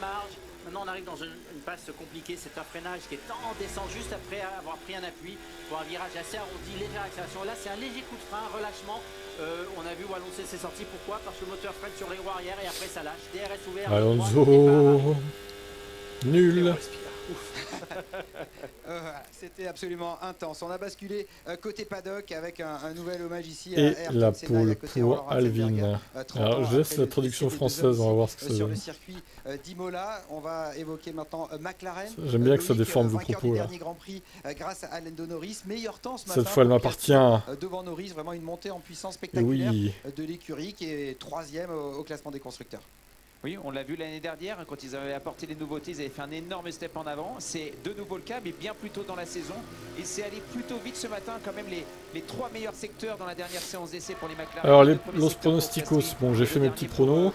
marge. Maintenant, on arrive dans une passe compliquée. C'est un freinage qui est en descente juste après avoir pris un appui pour un virage assez arrondi, légère accélération. Là, c'est un léger coup de frein, relâchement. On a vu où Alonso s'est sorti. Pourquoi? Parce que le moteur freine sur les roues arrière et après ça lâche. DRS ouvert. Alonso. Nul. C'était absolument intense. On a basculé côté paddock avec un nouvel hommage ici Et à la Ayrton Senna, pole à côté pour Aurora Alvin. Felberger, Alors je laisse la traduction française, on va voir ce que ça sur donne. le circuit d'Imola. On va évoquer maintenant McLaren. J'aime bien que ça Loïc, déforme vos vainqueur propos du là. dernier Grand Prix grâce à Lando Norris. Meilleur temps ce matin. Cette fois elle pour m'appartient. Piastri, devant Norris, vraiment une montée en puissance spectaculaire Oui. de l'écurie qui est 3e au classement des constructeurs. Oui, on l'a vu l'année dernière, quand ils avaient apporté les nouveautés, ils avaient fait un énorme step en avant. C'est de nouveau le cas, mais bien plus tôt dans la saison. Et c'est allé plutôt vite ce matin, quand même les 3 meilleurs secteurs dans la dernière séance d'essai pour les McLaren. Alors los pronosticos, bon j'ai fait mes petits pronos.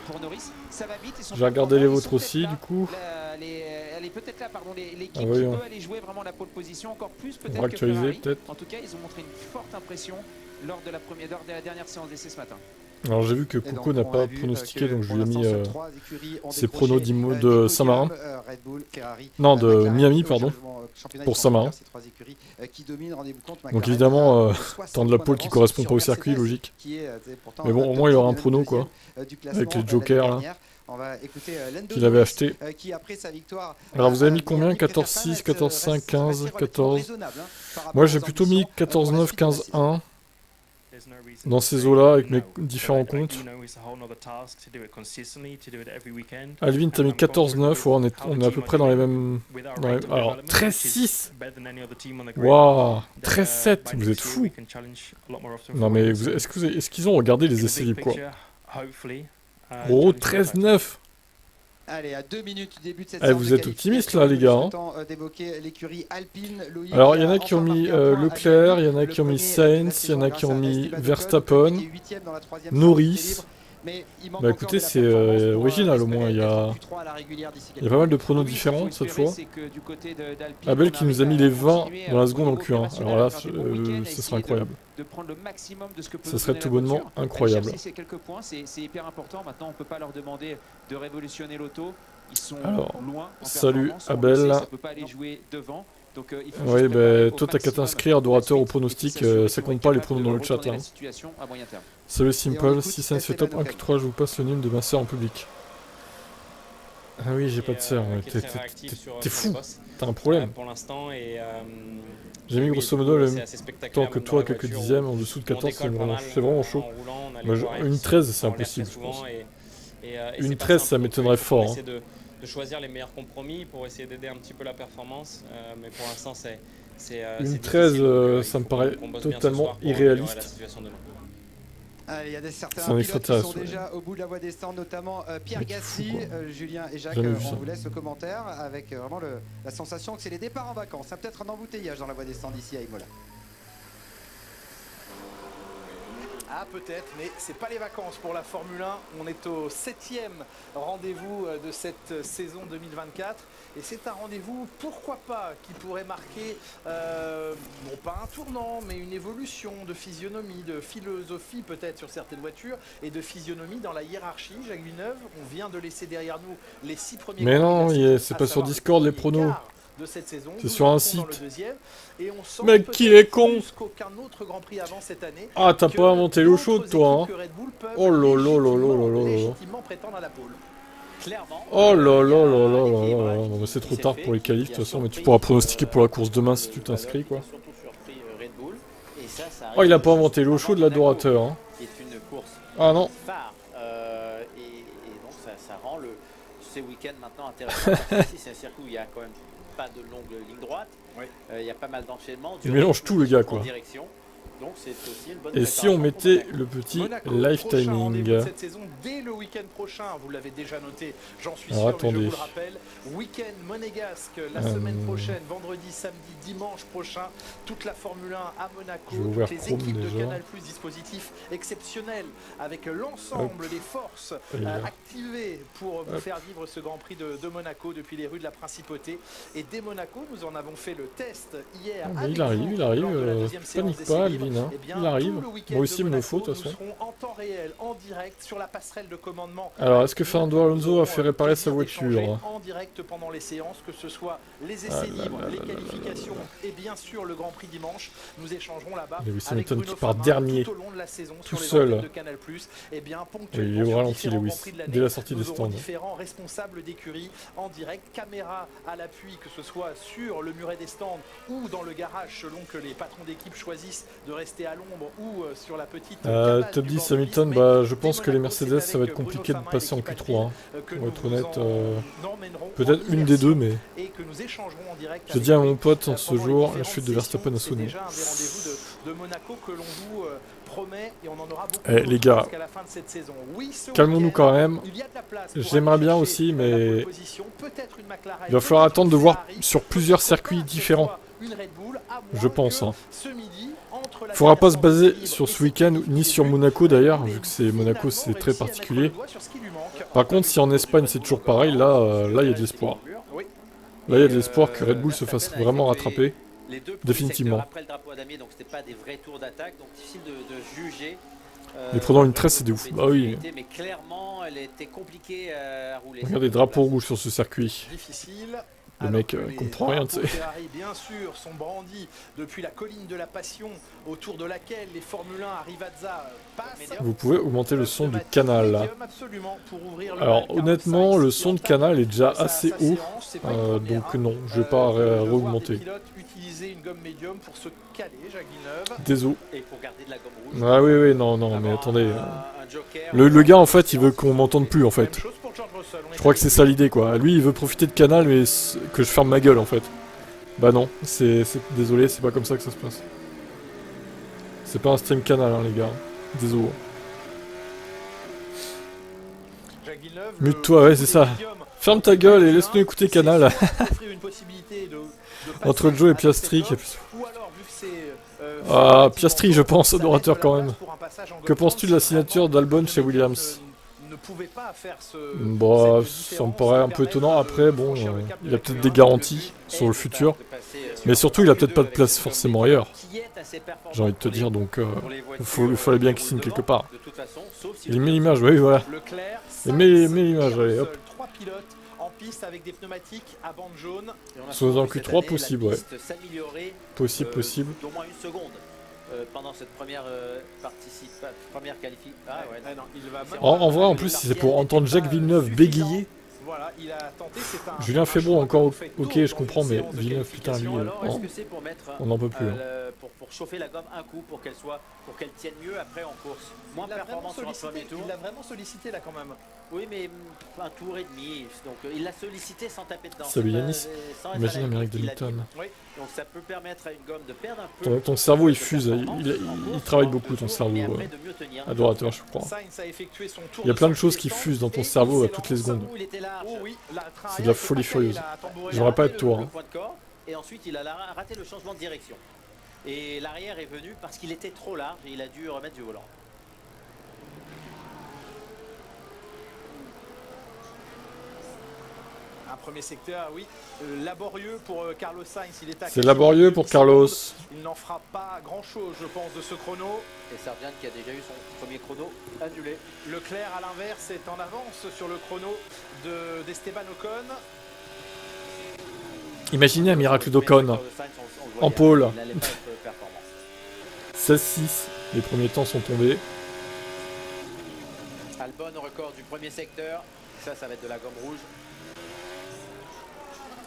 J'ai regardé les vôtres aussi du coup. Elle est peut-être là, pardon, l'équipe Ah, qui voyons. peut aller jouer vraiment la pole position, encore plus On peut-être va que actualiser Ferrari. peut-être. En tout cas, ils ont montré une forte impression lors de la dernière séance d'essai ce matin. Alors j'ai vu que Et Coco donc, n'a on pas a vu, pronostiqué, que donc je pour lui ai mis l'instant, seules 3 écuries ont ses décroché, pronos des de podiums, Saint-Marin. Red Bull, Ferrari, Non, de McLaren, Miami, au pardon. championnat Pour des Saint-Marin. constructeurs, ces 3 écuries qui dominent, rendez-vous compte, Donc McLaren évidemment, a 60 tant de la points pole qui d'avance correspond sur pas au circuit, Mercedes, logique. qui est, pourtant Mais bon, au un moins il aura un petit prono quoi. du classement, Avec les l'année jokers là. dernière. On va écouter Lando Qu'il avait Norris, acheté. qui après sa victoire. Alors vous avez mis à combien? Miami, 14-6, 14-5, 15, 14. raisonnable, hein, par rapport Moi aux j'ai plutôt mis ambitions, pour la 14-9, suite de la saison. 15-1 dans ces eaux-là avec mes différents comptes. Alvin, t'as mis 14-9, ouais, on est à peu près dans les mêmes... Alors 13-6. Waouh, 13-7, vous êtes fous. Non mais est-ce qu'ils ont regardé les essais libres quoi? Oh, 13-9. Allez, à 2 minutes du début de cette Eh, séance vous de êtes optimiste là les gars hein. temps d'évoquer l'écurie Alpine. Loïc Alors il y en a qui ont enfin mis marqué un point à Leclerc, il y en a le qui ont mis premier de la Sainz, il y en a saison qui ont grâce à mis Esteban Ocon, Verstappen, qui est 8e dans la 3e séance Norris. d'essai libre. Mais il manque Bah encore écoutez, de la c'est performance pour, original au moins, espérer il y a... être Q3 à la régulière d'ici Il y a quelques pas mal de mois. pronos Oui, différents ce qu'il cette faut fois. espérer, c'est que du côté d'Alpine, Abel on qui nous a arrive mis à les 20 continuer dans la au seconde en niveau Q1. opérationnel Alors là, à faire du bon week-end, ce essayer serait incroyable. de prendre le maximum de ce que peut Ça nous serait donner tout la bonnement voiture. incroyable. Aller chercher ces quelques points, c'est hyper important. Maintenant, on ne peut pas leur demander de révolutionner l'auto. Ils sont Alors, loin en salut, performance. On le sait, Abel. ça peut pas aller jouer devant. Donc, il faut Oui, juste préparer bah au toi t'as qu'à maximum t'inscrire, la adorateur suite au et pronostic, s'assurer ça qu'ils vont compte pas les être capables pronos dans de le chat. retourner Hein. la situation à moyen terme. Salut Et on Simple, écoute si ça ne fait top Esteban 1 Ocon. Q3, je vous passe le numéro de ma sœur en public. Ah oui, j'ai pas de sœur, ouais. T'es fou, t'as un problème. Pour l'instant et J'ai mis oui, grosso du coup, modo le c'est assez temps spectaculaire, que même dans toi, la quelques voiture, dixièmes, en dessous de on 14, décolle pas mal c'est vraiment en chaud. roulant, on a les Moi, voies une qui 13, c'est sont en l'air impossible, très je pense. souvent et Une c'est pas 13, simple. ça Donc, m'étonnerait il faut fort, essayer de choisir les meilleurs compromis pour essayer d'aider un petit peu la performance, mais pour l'instant c'est Une difficile, 13, donc, il ça me faut paraît qu'on bosse bien ce totalement soir pour améliorer la irréaliste. situation demain. Allez, il y a certains C'est un pilotes qui sont extraterrestre, ouais. déjà au bout de la voie des stands, notamment Pierre Mais qui fout, Gasly, quoi. Julien et Jacques. Jamais vu On ça. vous laisse le commentaire avec vraiment la sensation que c'est les départs en vacances. Ça peut-être un embouteillage dans la voie des stands ici à Imola. Ah peut-être, mais c'est pas les vacances pour la Formule 1. On est au 7e rendez-vous de cette saison 2024 et c'est un rendez-vous, pourquoi pas, qui pourrait marquer non pas un tournant, mais une évolution de physionomie, de philosophie peut-être sur certaines voitures et de physionomie dans la hiérarchie. Jacques Villeneuve, on vient de laisser derrière nous les 6 premiers. Mais non, candidats, c'est à pas sur savoir Discord les le pronos. quart de cette saison. C'est Nous sur un entrons dans site. le deuxième, et on sent Mec, qui peut-être est con. plus qu'aucun autre Grand Prix avant cette année. Ah, t'as que pas inventé l'eau d'autres chaude toi, hein. équipes que Red Bull peuvent Oh là là là là là là là. légitimement prétendre à la pole. Clairement. Oh là là là là là là là. Non mais c'est trop tard pour les qualifs de toute façon, mais tu pourras pronostiquer pour la course demain si tu t'inscris quoi. Surtout surpris Red Bull. Et ça Oh, il a pas arrive inventé l'eau juste chaude avant l'adorateur, Monaco, hein. qui est une course Ah non. phare. Et donc ça rend ces week-ends maintenant intéressants. Parce que ici c'est un circuit où il n'y a quand même pas de longue ligne droite. Il y a pas mal d'enchaînements. Il mélange tout le gars quoi. Direction. Donc c'est aussi une bonne Et si on préparation pour mettait Monaco. le petit Monaco, live prochain rendez-vous de timing? cette saison dès le week-end prochain, vous l'avez déjà noté, j'en suis Alors, sûr, mais je attendez. vous le rappelle. Week-end monégasque la semaine prochaine, vendredi, samedi, dimanche prochain, toute la Formule 1 à Monaco, Je vais ouvrir toutes les Chrome équipes de déjà. Canal+, dispositif exceptionnel avec l'ensemble des forces Et là. activées pour vous Hop. faire vivre ce Grand Prix de Monaco depuis les rues de la Principauté. Et dès Monaco, nous en avons fait le test hier. Ah, mais avec il arrive, vous il arrive, lors de la deuxième séance panique d'essai pas libre. Alvin, hein. Eh bien, Il arrive. tout le week-end Moi aussi de il me le Monaco, faut de toute façon. nous serons en temps réel, en direct, sur la passerelle de commandement. Alors est-ce que Fernando Alonso a fait réparer sa Plaisir d'échanger voiture? en en direct pendant les séances, que ce soit les essais libres, les qualifications et bien sûr le Grand Prix dimanche. Nous échangerons là-bas Lewis avec Hamilton Bruno qui part Famin dernier, tout au long de la saison tout sur les seul. antennes de Canal+. Et bien ponctuellement Il est au sur ralenti, différents Lewis, Grands Prix de l'année, dès la sortie des nous aurons stands. différents responsables d'écurie en direct, caméra à l'appui, que ce soit sur le muret des stands ou dans le garage selon que les patrons d'équipe choisissent de rester à l'ombre ou sur la petite cabane Top du 10 bord de Hamilton, piste. bah, Mais je pense dès que les Monaco, c'est Mercedes, ça va avec être compliqué de Bruno passer en Famin et Q3. l'équipe Hein. que Pour nous être honnête, vous emmènerons peut-être en une des deux, immersion mais et que nous échangerons en direct j'ai avec dit à lui, mon pote en ce pendant les jour, la différentes chute de Verstappen a sessions. sonné. C'est déjà un des rendez-vous de Monaco que l'on vous promet et on en aura beaucoup Eh, les gars, jusqu'à la fin de cette saison. Oui, ce calmons-nous week-end, quand même. il y a de la place pour J'aimerais aller bien chercher aussi, la mais pole position, peut-être une McLaren, il va falloir peut-être attendre de une voir Ferrari, sur plusieurs pourquoi circuits pas cette différents. fois une Red Bull, à moins Je pense. que Hein. ce midi, entre la Faudra pas se dernière baser sortie sur libre ce et week-end cette ni qui sur est Monaco vue, d'ailleurs, Red Bull vu est que c'est Monaco, c'est finalement très réussi à mettre particulier. le doigt sur ce qui lui manque. Par contre, si en Espagne c'est toujours pareil, là il y a de l'espoir. Oui. Là il y a de l'espoir que Red Bull se fasse vraiment rattraper. Les deux Définitivement. après le drapeau à damier, donc c'était pas des vrais tours d'attaque, donc difficile de juger. Mais pendant une tresse, c'est de ouf. Bah oui. Mais clairement, elle était compliquée à rouler. Regardez, drapeau rouge sur ce circuit. Difficile. Le Alors mec que les comprend rien, tu sais. drapeaux Ferrari, bien sûr, sont brandis depuis la colline de la passion autour de laquelle les Formule 1 à Rivazza passent. Vous pouvez augmenter le son du canal là. Absolument, pour ouvrir le Alors bal, Carlos honnêtement, Sainz le qui son de entame canal est déjà sa assez haut. séance. C'est pas une première, Donc non, je vais pas de voir remonter. des pilotes utiliser une gomme médium pour se caler, Jacques Villeneuve. Désolé. Et pour garder de la gomme rouge. Ah oui, oui, non, non, mais Avoir attendez. un joker, Le gars en fait, il veut qu'on m'entende plus en Même fait. chose pour George Russell. On est Je crois que c'est ça l'idée quoi. Lui, il veut profiter de canal, mais que je ferme ma gueule en fait. Bah non, désolé, c'est pas comme ça que ça se passe. C'est pas un stream canal, hein, les gars. Désolé. Jacques Villeneuve, Mute-toi, ouais, c'est ça. Ferme ta gueule et laisse-nous écouter canal. offrir une possibilité de Entre Joe et Piastri. ou alors, vu que c'est, Ah, Piastri, je pense, ça adorateur laisse de quand la même. place pour un passage en Que gomme penses-tu de jaune, la si signature vraiment d'Albon le chez Williams Williams? ne pouvait pas faire Bah, cette ça me différence, paraît un peu permettre étonnant. de Après, bon, franchir le cap de il a la peut-être Q1, des garanties sur le futur. Mais surtout, il a peut-être pas de place forcément ailleurs. J'ai envie de te dire, donc il fallait bien qu'il signe quelque part. Il met l'image, oui, voilà. Leclerc, Il met Sainz l'image, et allez, Russell, hop. 3 pilotes en piste avec des pneumatiques à bande jaune. Soit dans le Q3, possible, ouais. s'améliorer Possible, possible. d'au moins une seconde pendant cette première qualification. Ah ouais. Ah non, il va même En pas- vrai, en plus, si c'est pour entendre Jacques Villeneuve bégayer. Voilà, il a tenté, c'est un Julien Febro, choix encore fait ok, tôt je dans comprends, une mais séance de Villeneuve, putain, lui, qualification. Alors, est-ce que c'est pour mettre on n'en peut plus. Hein. pour chauffer la gomme un coup pour qu'elle tienne mieux après en course, moins Il l'a vraiment performant sur un sollicité, premier tour. il l'a vraiment sollicité là quand même. Oui, mais un tour et demi, donc il l'a sollicité sans taper dedans. Salut C'est pas- Yanis. sans être Imagine à la Amérique limite, il l'a Hamilton. dit. Donc ça peut permettre à une gomme de perdre un peu. Ton cerveau, il de fuse. performance Il en course, travaille en beaucoup, deux ton tours, cerveau. mais après de mieux tenir. Adorateur, je crois. Sainz a effectué son tour Il y a de plein de sortie choses des qui stands fusent dans ton et cerveau il à toutes les s'élance. secondes. Il était large. Oh oui, la train C'est de la arrière, folie c'est pas furieuse. il a tambouré J'aurais la pas main. être toi. Le Hein. point de corps, et ensuite il a raté le changement de direction. Et l'arrière est venu parce qu'il était trop large et il a dû remettre du volant. Un premier secteur, oui, laborieux pour Carlos Sainz. Il est à C'est laborieux pour Carlos. Il n'en fera pas grand-chose, je pense, de ce chrono. Et Sargent qui a déjà eu son premier chrono annulé. Leclerc, à l'inverse, est en avance sur le chrono d'Esteban Ocon. Imaginez un miracle d'Ocon. En pôle. 16-6. Les premiers temps sont tombés. Albon au record du premier secteur. Ça va être de la gomme rouge.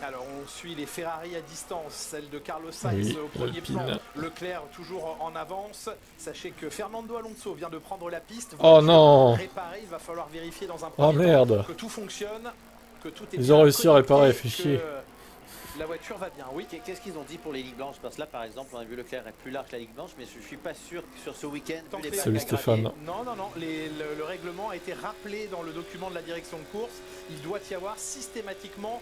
Alors on suit les Ferrari à distance, celle de Carlos Sainz Oui, au premier l'Alpine. plan. Leclerc toujours en avance. Sachez que Fernando Alonso vient de prendre la piste. Oh Voiture non. réparée, il va falloir vérifier dans un Oh premier temps merde. que tout fonctionne, que tout est Ils bien ont réussi à connecté, réparer, fait que chier. La voiture va bien, oui. Qu'est-ce qu'ils ont dit pour les lignes blanches? Parce que là, par exemple, on a vu Leclerc être plus large que la ligne blanche, mais je suis pas sûr que sur ce week-end. Tant vu que les les Salut bacs à Stéphane. gravier, Non, le règlement a été rappelé dans le document de la direction de course. Il doit y avoir systématiquement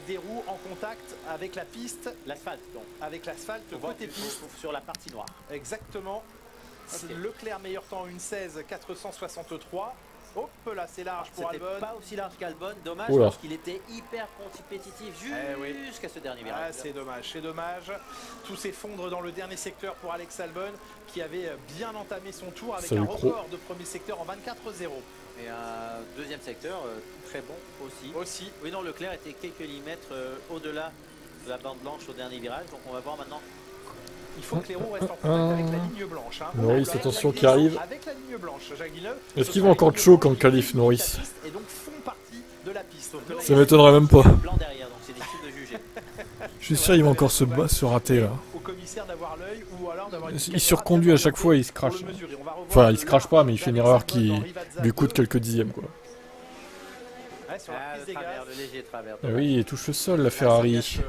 des roues en contact avec la piste, L'asphalte, donc. avec l'asphalte On voit côté piste. sur la partie noire. Exactement. Ok. Leclerc meilleur temps, une 16 463. Hop là, c'est large pour C'était Albon. pas aussi large qu'Albon, dommage Oula. parce qu'il était hyper compétitif oui. jusqu'à ce dernier Ah, virage. c'est dommage, c'est dommage. Tout s'effondre dans le dernier secteur pour Alex Albon qui avait bien entamé son tour avec Salut, un Cro. record de premier secteur en 24-0. Et un deuxième secteur très bon aussi. Aussi. Oui, non, Leclerc était quelques millimètres au-delà de la bande blanche au dernier virage. Donc on va voir maintenant. Il faut que les roues restent en contact avec la ligne blanche. Hein. Norris, Avec attention la qui arrive. Avec la ligne blanche, Jacques Villeneuve. Est-ce qu'il va encore choke en qualif, Norris? Et donc font partie de la piste. Donc, Ça m'étonnerait même pas. Blanc derrière, donc c'est difficile de juger. Je suis sûr qu'il va encore se rater là. Au commissaire d'avoir l'œil ou alors d'avoir. Il surconduit à chaque fois et il se crache. Enfin, il se crache pas, mais il fait une erreur qui lui coûte quelques dixièmes quoi. Ouais, sur la Ah, prise le des travers, gaz. le léger travers. Ah oui, il touche le sol la Ferrari.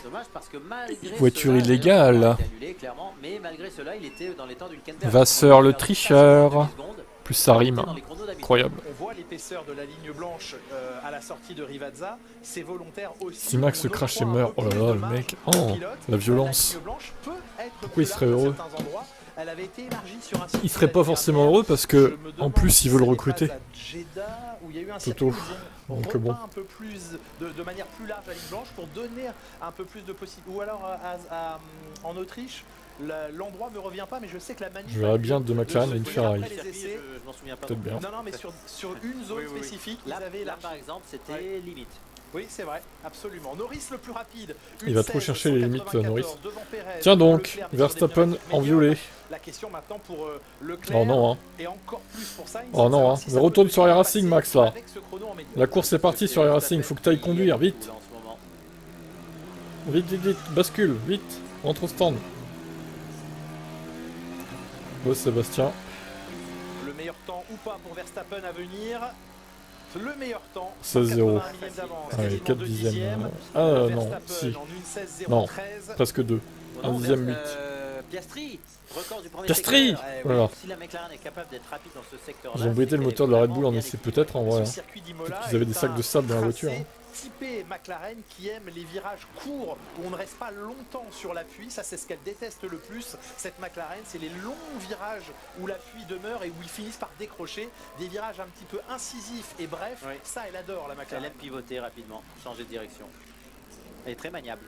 Dommage parce que malgré Voiture cela, illégale. il a été annulé, clairement, mais malgré cela, il était dans les temps d'une Kenberg. Vasseur le Il a perdu tricheur. 4 secondes, Plus ça rime. dans les chronos d'habitude. Incroyable. On voit l'épaisseur de la ligne blanche à la sortie de Rivazza. C'est volontaire aussi. Si Max se On crache et octroie meurt, un oh peu là plus là, de le marge mec. au Oh, pilote. la violence. La ligne blanche peut être Pourquoi il plus serait large à heureux? certains endroits. Elle avait été élargie sur un Il serait pas forcément heureux parce que, en plus, ils veulent recruter. Toto. Donc bon. Un peu plus de manière plus large à la ligne blanche pour donner un peu plus de possibilités. Ou alors en Autriche, l'endroit me revient pas, mais je sais que la manip. Je verrais bien de McLaren et une Ferrari. Je m'en souviens pas. Peut-être bien. Non, mais sur une zone spécifique, Là, ils avaient là, élargi. par exemple, c'était limite. Oui, c'est vrai, absolument. Norris le plus rapide. Il va trop chercher les limites, 1,94 Norris. devant Pérez. Tiens donc, Leclerc, mais sur des Verstappen pneumatiques en médiums. violet. La question maintenant pour Leclerc. Oh non, hein. Et encore plus pour ça. Oh non, hein. Mais retourne sur les Racing, Max, là. Avec ce chrono en médium. La course est partie sur les Racing, faut que tu ailles conduire, vite. En ce moment. Vite, vite, vite, bascule, vite. Rentre au stand. Bon, Sébastien. Le meilleur temps ou pas pour Verstappen à venir. Le meilleur temps. 16-0. 80 millièmes d'avance, Allez, quasiment 4 2 dixièmes. Ah non, Verstappen si. en une 16-0-13. Non, presque 2. Oh non, 1,8. Piastri, record du premier Piastri secteur. Eh oui, Voilà. Si la McLaren est capable d'être rapide dans ce secteur-là. Ils ont bridé le moteur de la Red Bull en essai peut-être en vrai. Ce hein. circuit d'Imola Peut-être qu'ils avaient des est sacs de sable dans la un voiture. tracé hein. typé McLaren qui aime les virages courts où on ne reste pas longtemps sur l'appui. Ça, c'est ce qu'elle déteste le plus, cette McLaren. C'est les longs virages où l'appui demeure et où ils finissent par décrocher. Des virages un petit peu incisifs et brefs. Oui. Ça, elle adore, la Elle McLaren. aime pivoter rapidement, changer de direction. Elle est très maniable.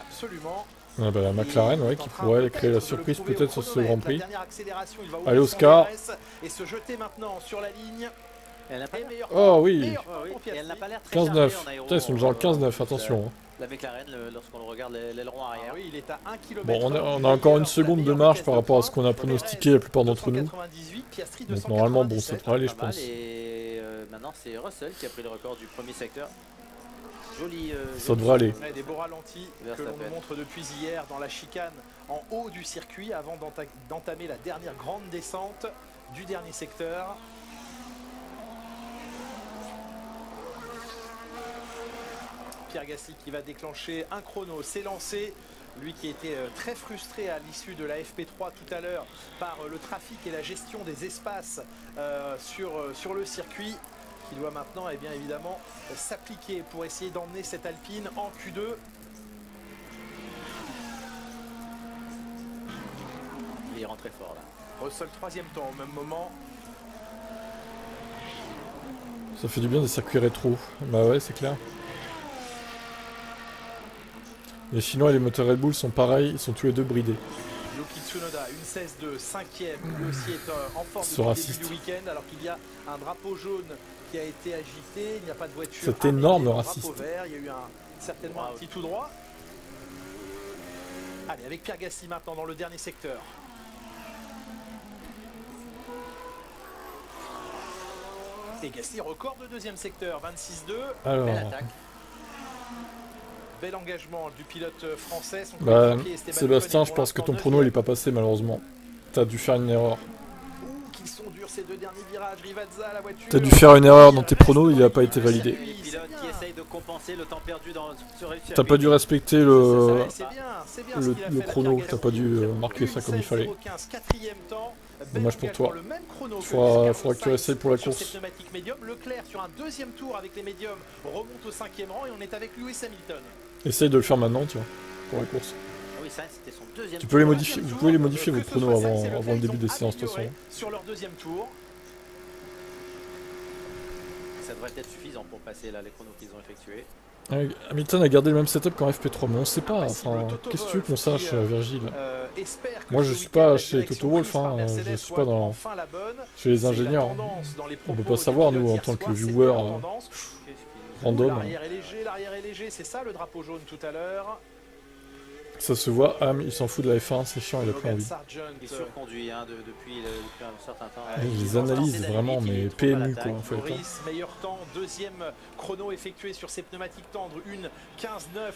Absolument. Ah bah, la McLaren, ouais, qui pourrait créer la surprise peut-être sur ce Grand Prix. La dernière accélération, il va Allez, ouvrir son Oscar. DRS et se jeter maintenant sur la ligne. Elle n'a pas Et l'air. meilleur Oh temps, oui. meilleur temps Oui, pour et elle n'a Piastri. pas l'air très chargée 15-9. en aéro. Putain, ils sont déjà en 15-9, attention. hein. La McLaren, lorsqu'on regarde l'aileron Ah arrière. oui, il est à 1 km. Bon, on a encore une seconde de marge par rapport à ce qu'on a pronostiqué la plupart d'entre nous. Donc normalement, bon, ça devrait aller, je Pas mal, pense. et maintenant, c'est Russell qui a pris le record du premier secteur. Joli. Ça devrait aller. Des beaux ralentis que Verstappen. l'on nous montre depuis hier dans la chicane en haut du circuit avant d'entamer la dernière grande descente du dernier secteur. Pierre Gasly qui va déclencher un chrono, s'est lancé. Lui qui était très frustré à l'issue de la FP3 tout à l'heure par le trafic et la gestion des espaces sur le circuit, qui doit maintenant bien évidemment s'appliquer pour essayer d'emmener cette Alpine en Q2. Il rentre très fort là. Russell troisième temps au même moment. Ça fait du bien des circuits rétro. Bah ouais, c'est clair. Les Chinois et les moteurs Red Bull sont pareils, ils sont tous les deux bridés. Yuki Tsunoda, une 16 de 5e, lui aussi est en forme Ce depuis le raciste. début du week-end, alors qu'il y a un drapeau jaune qui a été agité, il n'y a pas de voiture. Cet arrêtée, énorme un raciste. drapeau vert, il y a eu certainement un petit tout droit. Allez, avec Pierre Gasly maintenant dans le dernier secteur. Et Gasly, record de deuxième secteur, 26-2. Alors, Belle attaque. Bel engagement du pilote français. Son bah, coéquipier Esteban Sébastien, Ocon est je pour pense que ton l'instant prono il est deuxième. pas passé malheureusement. T'as dû faire une erreur. Ouh, qu'ils sont durs ces deux derniers virages. Rivazza, la voiture. T'as dû faire une erreur dans tes pronos, il a pas été validé. Les pilotes qui essayent de compenser le temps perdu sur le T'as pas dû respecter le, C'est bien ce qu'il a le fait, la chrono, Pierre t'as pas dû Gasly. marquer ça comme il fallait. 1:16:015, quatrième temps. Dommage pour toi. Le même chrono que Faudra Carlos que tu Sainz essayes pour la sur course. cette pneumatique médium. Leclerc sur un deuxième tour avec les médiums remonte au 5e rang et on est avec Lewis Hamilton. Essaye de le faire maintenant, tu vois, pour la course. Ah oui, ça c'était son deuxième. Tu peux les tour. modifier, vous pouvez les modifier vos Que ce pronos soit Sainz et avant Leclerc, le début ils des ont séances de toute façon. amélioré sur leur deuxième tour. Ça devrait être suffisant pour passer là les chronos qu'ils ont effectués. Hamilton a gardé le même setup qu'en FP3, mais on sait pas. Impassible, Enfin, Toto qu'est-ce que tu veux Wolff qu'on sache, qui, Virgile? Espère que Moi, ce je suis week-end, pas la chez direction Toto Wolff, prise par hein, Mercedes je suis soit pas dans... enfin la bonne. chez les C'est la ingénieurs. tendance dans les On peut propos pas du savoir, pilote nous, en hier tant que soir, c'est viewer, la tendance. random. L'arrière est léger, c'est ça le drapeau jaune tout à l'heure. Ça se voit, il s'en fout de la F1, c'est chiant, il a pas Logan envie. Sargent, Il surconduit hein, depuis un certain temps. Il les est en train analyse d'essayer vraiment, d'aller vite, il mais est trop à PMU, l'attaque. quoi, en fait. Norris, meilleur temps, deuxième chrono effectué sur ces pneumatiques tendres, une 15-9,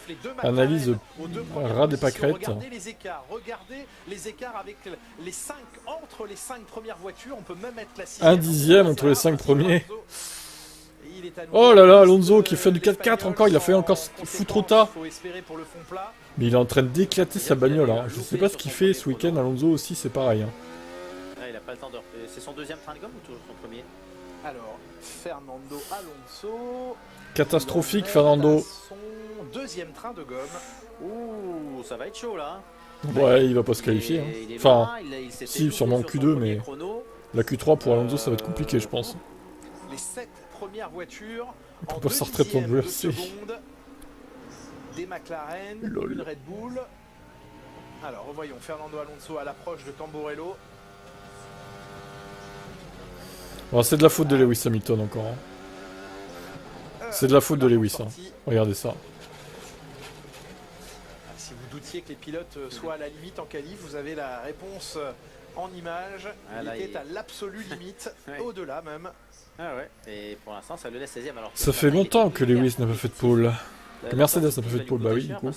les deux McLaren Analyse aux deux premières ras des positions. pâquerettes. Regardez les écarts avec les 5 entre les 5 premières voitures, on peut même mettre la 6e. Un dixième entre les 5 premiers. Il est à nouveau Oh là là, Alonso dans qui fait du 4-4 encore, il a fait encore foutre trop tard. Faut espérer pour le fond plat. Mais il est en train d'éclater sa bagnole, hein. Je sais pas ce qu'il fait ce week-end, Alonso aussi, c'est pareil. Hein. Il a pas le temps de... C'est son deuxième train de gomme ou toujours son premier? Alors, Fernando Alonso. Catastrophique, il en est Fernando. à son deuxième train de gomme. Ouh, ça va être chaud là. Ouais, il va pas se qualifier. Hein. Il est Enfin, malin, il s'était si, doublé sûrement sur son Q2, premier mais chrono. la Q3 pour Alonso, ça va être compliqué, je pense. Les 7 premières voitures peut en pas 2 se retraiter dixièmes en de WRC. seconde. Des McLaren, Lol. une Red Bull. Alors, revoyons Fernando Alonso à l'approche de Tamborello. Bon, c'est de la faute de Lewis Hamilton encore. Hein. C'est de la faute de Lewis. Hein. Regardez ça. Si vous doutiez que les pilotes soient à la limite en qualif, vous avez la réponse en image. Ah, là, il était à l'absolue limite, Ouais. au-delà même. Ah ouais, et pour l'instant ça le laisse 16ème. Alors Ça fait longtemps que Lewis n'a pas fait de pole. Que Mercedes n'a pas fait de pole, bah oui, du coup.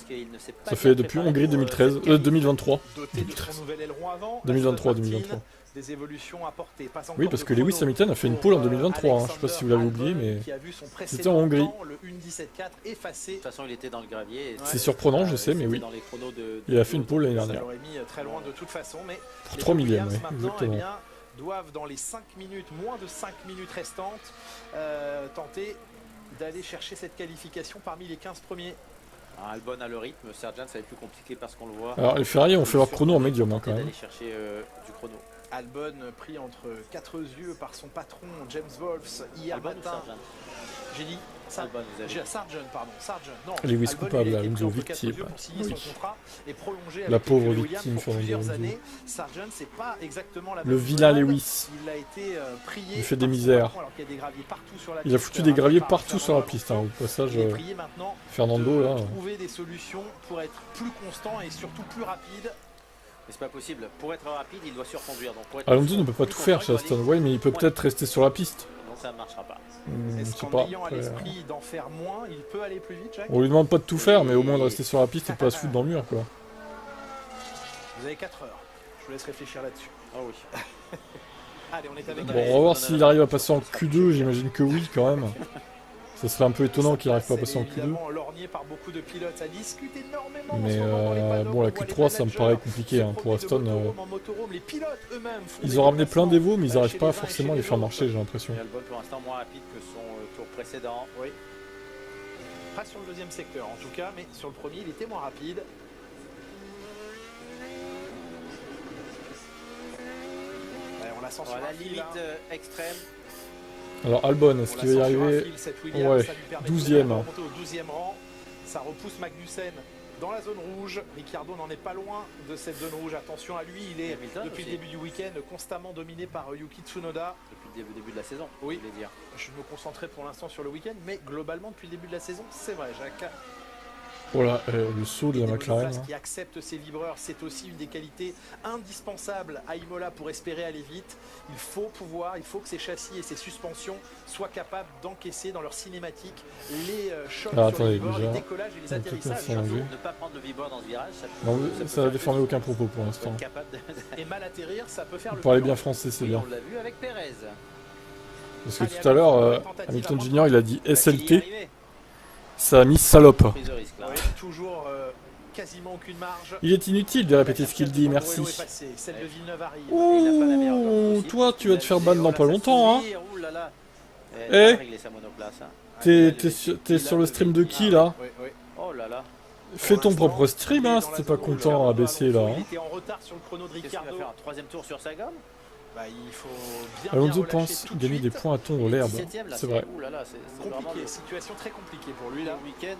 Ça fait depuis Hongrie 2013, 2023. Doté de son nouvel aileron avant, 2023, Aston Martin, 2023. Des évolutions apportées. Pas encore Oui, parce de que Lewis chrono Hamilton a fait une pour, pole en 2023, hein. Je sais pas si vous l'avez Alexander oublié, mais Albon, qui a vu son c'était en Hongrie. temps, le 1.17.4 effacé. De toute façon il était dans le gravier. Et C'est surprenant, je sais, mais c'était oui. dans les chronos Il a fait une pole l'année Ça dernière. l'aurait mis très loin de toute façon, mais Pour les 3 millièmes, Williams, ouais, maintenant, exactement. eh bien, doivent dans les 5 minutes, moins de 5 minutes restantes, tenter d'aller chercher cette qualification parmi les 15 premiers. Albon a le rythme, Sargent ça va être plus compliqué parce qu'on le voit. Alors, les Ferrari ont fait leur chrono en médium, hein, quand D'aller même. chercher du chrono. Albon pris entre 4 yeux par son patron James Wolfs hier Albon ou matin. Sargent? J'ai dit Albon, vous avez... Sargent, pardon. Sargent, non. Lewis Albon, coupable, il a été Alonso pris entre quatre victime. yeux pour signer Oui. son contrat et prolonger La avec pauvre les Williams victime, pour Fernando plusieurs Alonso. années. Sargent, c'est pas exactement la Le même vilain chose. Lewis. Il a été prié. Il fait des par son misères. patron, alors qu'il y a des graviers partout sur la Il a piste, foutu des graviers par partout sur la Fernando piste, hein. Alonso. Au passage, Il est prié maintenant Fernando, de là. trouver des solutions pour être plus constant et surtout plus rapide. Mais c'est pas possible. Pour être rapide, il doit surconduire. Donc pour être Alonso ne peut pas plus tout faire constant, chez il doit Aston. Ouais, mais il peut peut-être rester sur la piste. aller- Donc ça ne marchera pas. Je Est-ce sais qu'en pas. ayant à Après, l'esprit d'en faire moins, il peut aller plus vite, Jacques? on lui demande pas de tout faire, mais au moins de rester sur la piste et de pas se foutre dans le mur, quoi. Vous avez 4 heures. Je vous laisse réfléchir là-dessus. Ah oui. Allez, on est avec Bon, on va voir s'il arrive à passer en Q2, j'imagine que oui, quand même. Ça serait un peu étonnant qu'il n'arrive pas à passer en Q2. Évidemment lorgné par beaucoup de pilotes, ça discute énormément. Mais, en ce moment dans les padocks, bon, la on voit Q3, les ça me managers paraît compliqué, hein, se pour promener de Aston, motorhome en motorhome. Les pilotes eux-mêmes font Ils des ont ramené plein déplacements, d'Evo, mais ils chez n'arrivent les pas uns et forcément chez à les les faire autres. marcher, j'ai l'impression. Et Albon pour l'instant moins rapide que son tour précédent. Oui. Pas sur le deuxième secteur en tout cas, mais sur le premier, il était moins rapide. Ouais, on la sent sur Voilà, un la fil, limite hein. extrême. Alors Albon, est-ce On qu'il la va y sent sur un arriver? fil, cette Williams, Ouais, ça lui permet 12e, de hein. remonter au 12e rang. Ça repousse Magnussen dans la zone rouge. Ricciardo n'en est pas loin de cette zone rouge. Attention à lui, il est Hamilton depuis aussi. le début du week-end constamment dominé par Yuki Tsunoda. Depuis le début de la saison, Oui. je voulais dire. Je me concentrais pour l'instant sur le week-end, mais globalement depuis le début de la saison, c'est vrai, Jacques. Voilà, le saut de la Des McLaren. monoplaces hein. qui acceptent ces vibreurs, c'est aussi une des qualités indispensables à Imola pour espérer aller vite. Il faut que ces châssis et ces suspensions soient capables d'encaisser dans leur cinématique les chocs Ah, sur attendez, les vibreurs, déjà, les décollages et les on peut peut-être atterrissages. faire enlever. Ne pas prendre le vibreur dans ce virage, ça peut, Non, peut ça faire n'a déformé quelque aucun propos pour chose. l'instant. Être capable de... Et mal atterrir, ça peut faire Vous le parlez plus bien grand. français, c'est Oui, bien. on l'a vu avec Perez. Parce que Allez, tout à l'heure, tentative Hamilton avant. Junior, il a dit Va-t-il y SLT, arriver? ça a mis salope. Prise de risque là. Oui, toujours quasiment aucune marge. Il est inutile de répéter ce qu'il dit, merci. Est passée, celle de Villeneuve arrive. Et il a pas la meilleure Ouh, course possible. toi, tu vas te faire ban dans pas Ça longtemps, hein. sourire, ouh là là. Eh. Il a réglé sa monoplace. Hein. T'es sur le stream de qui, là? Oui, oui. Oh là là. Fais ton l'instant, propre stream, il est hein, dans si la t'es pas zone rouge. content à baisser, là. Il hein. était en retard sur le chrono de Qu'est-ce qu'il va Ricciardo. faire? Un troisième tour sur sa gomme? Bah, il faut bien Alonso relâcher pense tout de gagner des suite. points à tondre l'herbe. 17e, là, C'est vrai. ouh là là, c'est vraiment Compliqué, situation très compliquée pour lui là. le week-end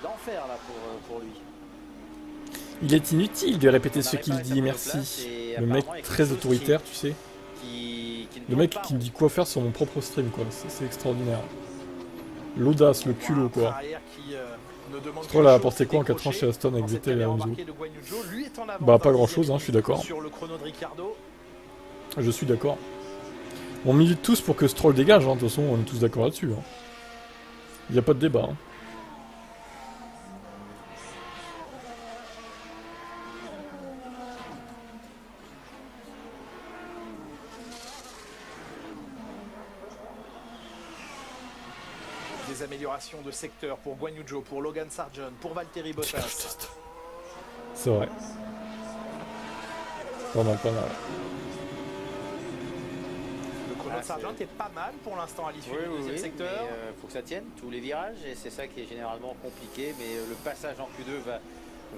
d'enfer là pour lui. Il est inutile de répéter On ce n'arrive qu'il pas à dit, sa merci. monoplace et Le mec apparemment, il y a quelque très chose autoritaire, tu sais. qui ne Le tourne mec pas qui me rond. dit quoi faire sur mon propre stream, quoi. C'est extraordinaire. L'audace, le culot, quoi. Stroll a apporté quoi en 4 ans chez Aston avec Vettel et Alonso? Bah, pas grand-chose, hein, je suis d'accord. Sur le chrono de Ricciardo. Je suis d'accord. On milite tous pour que Stroll dégage, hein. De toute façon, on est tous d'accord là-dessus. Hein. Il n'y a pas de débat. Hein. Des améliorations de secteur pour Guan Yu Zhou, pour Logan Sargent, pour Valtteri Bottas. C'est vrai. Pas mal, pas mal. Le chrono de Sargent est pas mal pour l'instant à l'issue du deuxième secteur. Il faut que ça tienne tous les virages et c'est ça qui est généralement compliqué. Mais le passage en Q2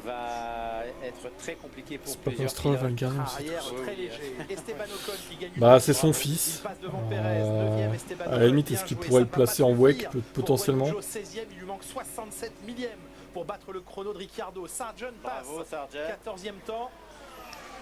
va être très compliqué pour C'est pas comme plusieurs Stroll va le pilotes. gagner aussi. Arrière très léger. Esteban Ocon qui gagne. Bah, c'est son fils. Il passe devant Perez, 9e, Esteban À la Ocon, limite, bien est-ce qu'il joué, pourrait ça le va placer pas en WEC suffire. potentiellement? Pour Guan Yu Zhou, 16e, il lui manque 67 millième pour battre le chrono de Ricciardo. Sargent passe. Bravo Sargent. 14e temps.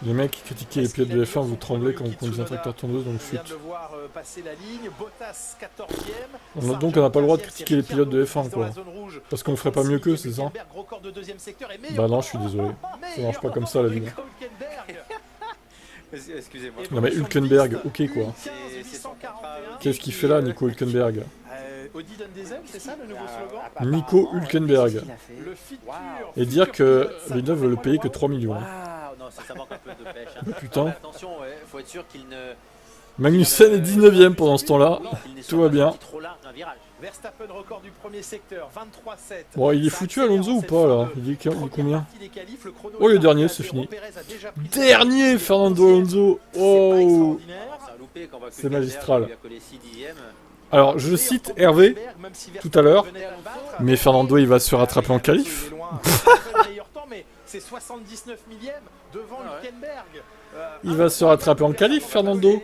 Les mecs qui critiquaient les pilotes de F1, vous tremblez quand vous conduisez un tracteur tondeuse, donc On vient de chute. le voir passer la ligne. Bottas 14e. Donc on n'a pas le droit de Sargent, critiquer les pilotes de F1, dans quoi. la zone rouge. Parce qu'on ferait pas mieux qu'eux, c'est ça? Hülkenberg, record de deuxième secteur et Bah non, je suis désolé. Ça marche pas comme ça, la vie. Hülkenberg. Excusez-moi. Non mais Hülkenberg, ok quoi. C'est son contrat. Qu'est-ce qu'il fait là, Nico Hülkenberg? Audi donne des ailes, c'est ça le nouveau slogan? Nico Hülkenberg. Le feature. Et dire que Villeneuve veut le payer que 3 millions. hein. Waouh, non, ça manque un peu de pêche. Hein. Putain. Mais attention, il faut être sûr qu'il ne. Magnussen est 19ème pendant ce temps-là. qu'il ne soit Tout va pas bien. sorti trop large d'un virage. Verstappen record du premier secteur, 23-7. Bon, il est foutu Alonso ou pas là? Il est combien? Oh, le dernier, c'est fini. Dernier, Fernando Alonso. Oh. C'est un loupé quand on voit que C'est Hülkenberg magistral. lui a collé 6 dixièmes. Alors, je cite Hervé tout à l'heure, mais Fernando il va se faire attraper en qualif. C'est 79 millième devant Hülkenberg. Il va se faire attraper en qualif, Fernando.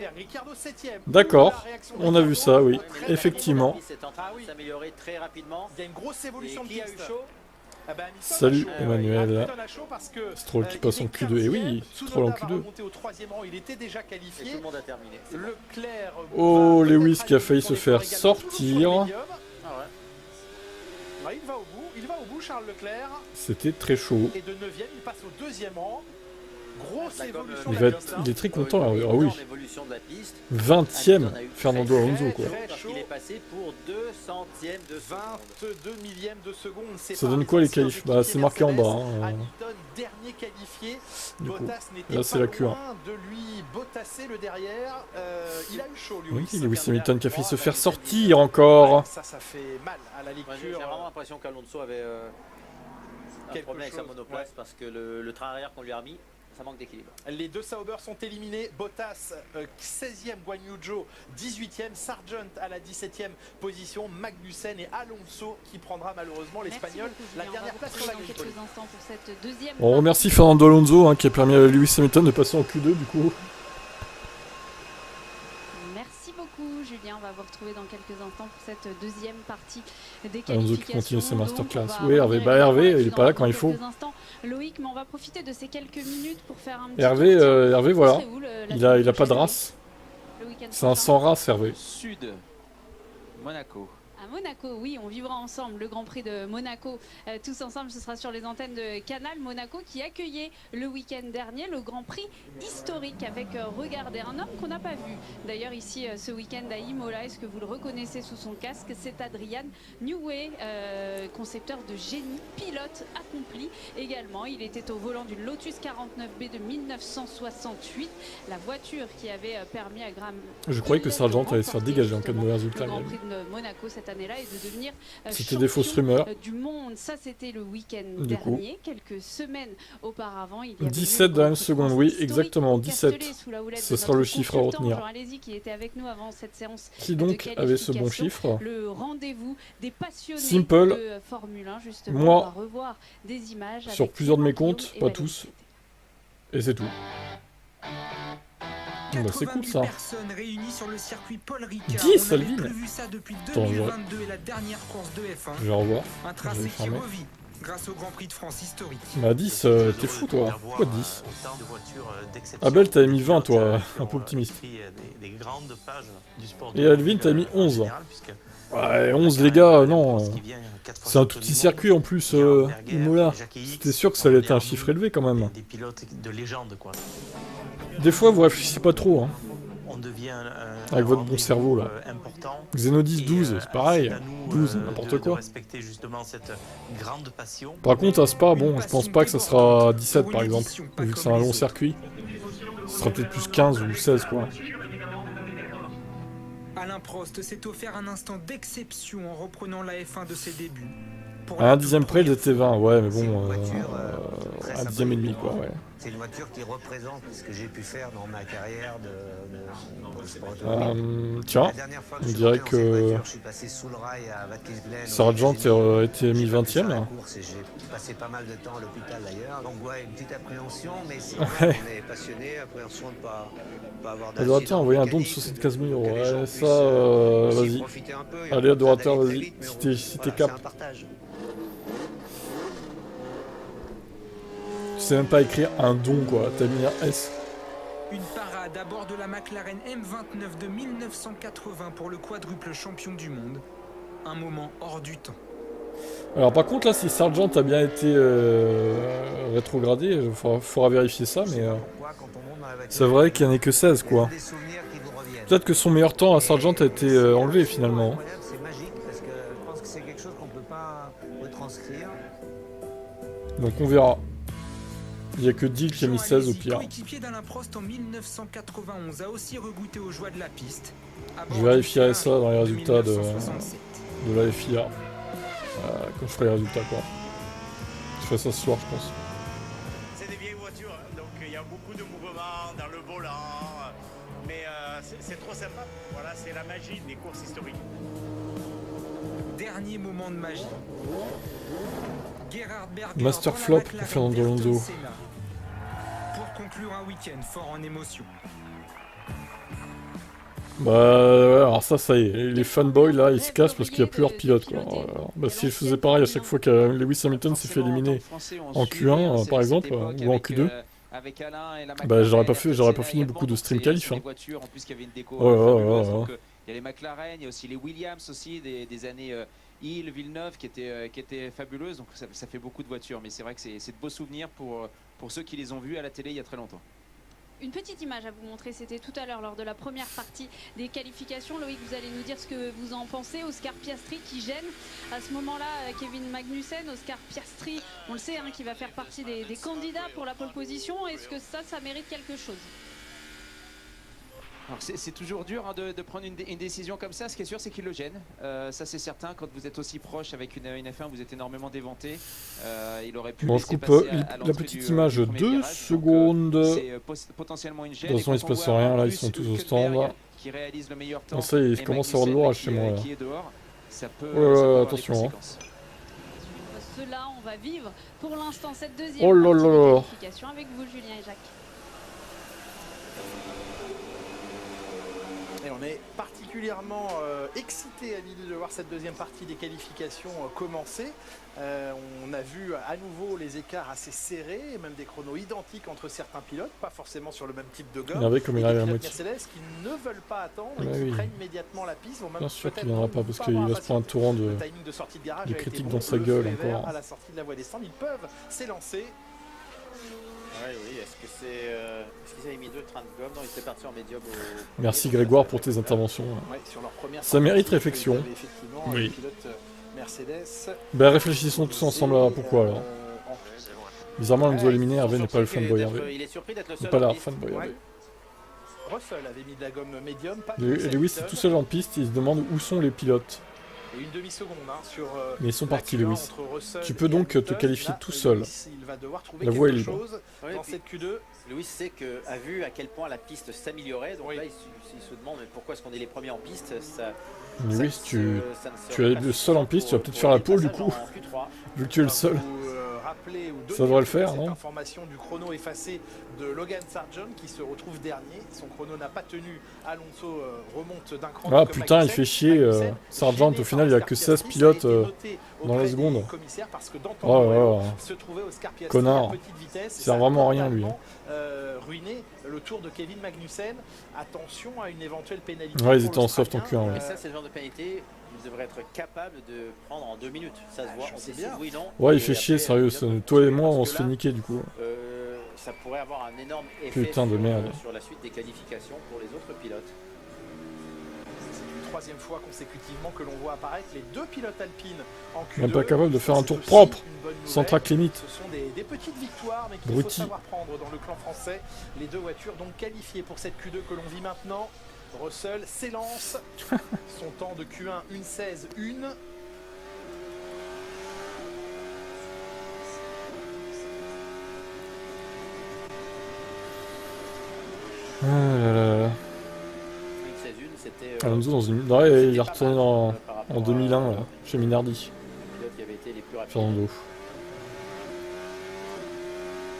D'accord, on a vu ça, oui, effectivement. Il est en train de s'améliorer très rapidement. Il y a une grosse évolution Et de qui a eu piste. chaud? Ah bah, Hamilton Salut, a chaud. Emmanuel. Hamilton a chaud parce que, Stroll qui passe il en est Q2. Et oui, 15e, Stroll en Tsunoda va Q2. remonter au 3e rang, il était déjà Et tout qualifié. le monde a terminé. Leclerc Oh, va Lewis peut-être qui a failli aller se sur faire les efforts également, sortir. toujours sur le médium. Ah ouais. Ah, il va au bout Charles Leclerc. C'était très chaud. Et de 9e, il passe au 2e rang. Grosse Là, comme, évolution Il, d'Hamilton. il est très content là, ah oui. En évolution de la piste. 20ème, Hamilton a eu Fernando très, Alonso quoi. très Parce qu'il est passé pour 200e de seconde. 22 millièmes de seconde. Ça donne quoi les qualifs? Bah c'est marqué en bas. Hein. Hamilton, dernier qualifié. Du coup, Bottas n'était là, c'est pas la Q1. loin de lui botasser le derrière. Il a eu chaud, Lewis. Oui, Lewis Hamilton qui a failli se faire sortir encore. Ça fait mal à la Moi, j'ai lecture. vraiment l'impression qu'Alonso avait un Quelque problème avec sa chose, monoplace ouais. parce que le train arrière qu'on lui a remis, ça manque d'équilibre. Les deux Sauber sont éliminés. Bottas 16e, Guan Yu Zhou 18e, Sargent à la 17e position, Magnussen et Alonso qui prendra malheureusement l'Espagnol la dernière place sur la grille. quelques instants pour cette deuxième. On remercie Fernando Alonso hein, qui a permis à Lewis Hamilton de passer en Q2 du coup. Merci beaucoup Julien, on va vous retrouver dans quelques instants pour cette deuxième partie des Alonso qualifications. qui continue ses masterclass. Donc, on va Oui, Hervé, revenir bah Hervé, évidemment, il est pas là quand il faut. dans quelques instants, Loïc, mais on va profiter de ces quelques minutes pour faire un petit Hervé, tour. Hervé voilà, Vous serez où, la il a semaine pas de prochaine, race. le week-end C'est un prochain sans race Hervé. Sud, Monaco. À Monaco, oui, on vivra ensemble le Grand Prix de Monaco. Tous ensemble, ce sera sur les antennes de Canal. Monaco qui accueillait le week-end dernier le Grand Prix historique avec, regardez, un homme qu'on n'a pas vu. D'ailleurs, ici, ce week-end à Imola, est-ce que vous le reconnaissez sous son casque? C'est Adrian Newey, concepteur de génie, pilote accompli également. Il était au volant d'une Lotus 49B de 1968, la voiture qui avait permis à Graham. Je croyais que Sargent allait se faire dégager en cas de mauvais Le résultat. Grand mais- Prix de Monaco cette année-là et de devenir C'était des fausses rumeurs. du monde. Ça, c'était le week-end Du coup. dernier. Quelques semaines auparavant, il y avait 17 eu dans le une Grand seconde, Prix oui, historique exactement, au 17. Castellet sous la houlette Ce de sera notre le chiffre à consultant, retenir. Jean Alési, qui était avec nous avant cette séance. Qui donc de avait ce bon qualification. chiffre? Le rendez-vous des passionnés Simple. de Formule 1, justement. Moi, on va revoir des images sur avec plusieurs de mes Clément comptes, Guillaume et pas Valérie tous. Pété. Et c'est tout. Bah, c'est cool ça. personnes réunies sur le circuit Paul Ricard. 10, On n'avait Alvin. plus vu ça depuis Attends, 2022 et la dernière course de F1. Je vais revoir. Un Je tracé vais qui fermer. revit grâce au Grand Prix de France historique. Bah 10, t'es fou toi. Pourquoi 10? Abel, t'avais mis 20 toi, un peu optimiste. Et Alvin, t'as mis 11. Ouais, 11 les gars, non. C'est un tout petit circuit en plus, Imola. C'était sûr que ça allait être un chiffre élevé quand même. Des pilotes de légende, quoi. Des fois, vous réfléchissez pas trop, hein. On devient Avec votre bon cerveau, là. important. Xenodis 12, c'est pareil. 12, n'importe quoi. Respecter justement cette grande passion. Par contre, à Spa, bon, je pense pas que ça sera 17 par exemple. Vu que c'est un long circuit. Ce sera peut-être plus 15 ou 16, quoi. Alain Prost s'est offert un instant d'exception en reprenant la F1 de ses débuts. À un dixième près, ils étaient 20, ouais, mais bon, un dixième et demi, quoi, ouais. C'est une voiture qui représente ce que j'ai pu faire dans ma carrière de sport automobile. Tiens, on dirait que Sargent était mis 20ème. J'ai passé pas mal de temps à l'hôpital d'ailleurs, donc ouais, une petite appréhension, mais c'est vrai qu'on est passionné, appréhension de pas avoir d'accident. Adorateur a envoyé un don de 75 000 €, ouais, ça, vas-y. Allez, adorateur, vas-y, si t'es cap. Tu sais même pas écrire un don, quoi, t'as mis un S. Une parade à bord de la McLaren M29 de 1980 pour le quadruple champion du monde. Un moment hors du temps. Alors par contre là, si Sargent a bien été rétrogradé, il faudra vérifier ça, mais c'est vrai qu'il n'y en a que 16, quoi. Peut-être que son meilleur temps à Sargent a été enlevé finalement. C'est magique parce que je pense que c'est quelque chose qu'on peut pas retranscrire. Donc on verra. Il n'y a que Dick qui a mis 16 au pire. Coéquipier d'Alain Prost en 1991 a aussi regoûté aux joies de la piste. Je vérifierai ça dans les résultats de la FIA. Quand je ferai les résultats, quoi. Je ferai ça ce soir, je pense. C'est des vieilles voitures, donc il y a beaucoup de mouvements dans le volant. Mais c'est trop sympa. Voilà, c'est la magie des courses historiques. Dernier moment de magie. Gerhard Berger Master flop pour Fernando Alonso. Pour conclure un week-end fort en émotion. Bah, alors ça y est, les fanboys là, ils se cassent parce qu'il n'y a plus leur pilote, quoi. Bah, si je faisais pareil à chaque fois que Lewis Hamilton s'est fait éliminer en Q1, par exemple, ou en Q2, bah, j'aurais pas fini beaucoup de stream qualif. Hein. Il y a les McLaren, il y a aussi les Williams aussi, des années Hill, Villeneuve qui étaient fabuleuses, donc ça fait beaucoup de voitures, mais c'est vrai que c'est de beaux souvenirs pour ceux qui les ont vus à la télé il y a très longtemps. Une petite image à vous montrer, c'était tout à l'heure lors de la première partie des qualifications. Loïc, vous allez nous dire ce que vous en pensez. Oscar Piastri qui gêne à ce moment-là Kevin Magnussen. Oscar Piastri, on le sait, hein, qui va faire partie des candidats pour la pole position. Est-ce que ça mérite quelque chose ? C'est toujours dur hein, de prendre une décision comme ça. Ce qui est sûr, c'est qu'il le gêne. Ça, c'est certain. Quand vous êtes aussi proche avec une F1, vous êtes énormément déventé. Il aurait pu. Bon, je coupe la petite image 2 secondes. De potentiellement une gêne. toute façon, il se passe rien. Là, ils sont tous au stand. Qui réalise le meilleur temps. Non, ça y est, je commence à avoir de l'orage chez moi. Attention. Hein. Cela, on va vivre pour l'instant cette deuxième qualification avec vous, Julien et Jacques. Et on est particulièrement excité à l'idée de voir cette deuxième partie des qualifications commencer. On a vu à nouveau les écarts assez serrés, et même des chronos identiques entre certains pilotes, pas forcément sur le même type de gomme. Énervé comme il arrive à Mercedes qui ne veulent pas attendre et qui prennent immédiatement la piste. Bien sûr qu'il viendra pas parce qu'il va se prendre un torrent de critiques dans sa gueule encore. À la sortie de la voie des stands, ils peuvent s'élancer. Oui, est-ce qu'ils avaient mis 2 trains de gomme? Non, ils étaient partis en médium. Merci Grégoire pour tes interventions. Ça mérite réflexion. Oui. Ben réfléchissons tous ensemble à pourquoi alors. Bizarrement, on nous a éliminé, Hervé n'est pas le fanboy Hervé. Il est surpris d'être le seul. N'est pas là, fanboy Hervé. Russell avait mis de la gomme médium. Lewis est tout seul en piste, il se demande où sont les pilotes. Et une demi-seconde sur. Mais ils sont partis, Lewis. Tu peux donc te qualifier tout seul. La voie est libre. Dans cette Q2. Lewis sait a vu à quel point la piste s'améliorait. Donc là, il se demande mais pourquoi est-ce qu'on est les premiers en piste. Lewis, tu es le seul en piste, tu vas peut-être faire la pole du coup. Vu que tu es le seul. rappeler ou Ça donner devrait le faire, cette non? information du chrono effacé de Logan Sargent qui se retrouve dernier. Son chrono n'a pas tenu. Alonso remonte d'un cran. Ah putain, il fait chier. Sargent, au final, il y a que 16 pilotes dans la seconde. Parce que dans Oh, se trouvait Oscar Piastri connard. à petite vitesse. Il sert vraiment à rien, lui. Ruiné le tour de Kevin Magnussen. Attention à une éventuelle pénalité. Ouais, ils étaient en soft en Q1. Ouais, Et ça, c'est le genre de pénalité qu'il devrait être capable de prendre en 2 minutes. Ça se voit, on sait bien. Oui, non. ouais, il fait chier, sérieux. Toi et moi, on se fait niquer du coup. Ça pourrait avoir un énorme effet Putain de merde. sur la suite des qualifications pour les autres pilotes. C'est une troisième fois consécutivement que l'on voit apparaître les deux pilotes alpines en Q2. Même pas capable de faire un tour propre, sans track limit. Ce sont des petites victoires, mais qu'il faut savoir prendre dans le clan français. Les deux voitures donc qualifiées pour cette Q2 que l'on vit maintenant. Russell s'élance. Son temps de Q1, 1:16.1. Ah là là. Alonso dans une... Ouais, il est retourné en 2001 là, chez Minardi. Fernando.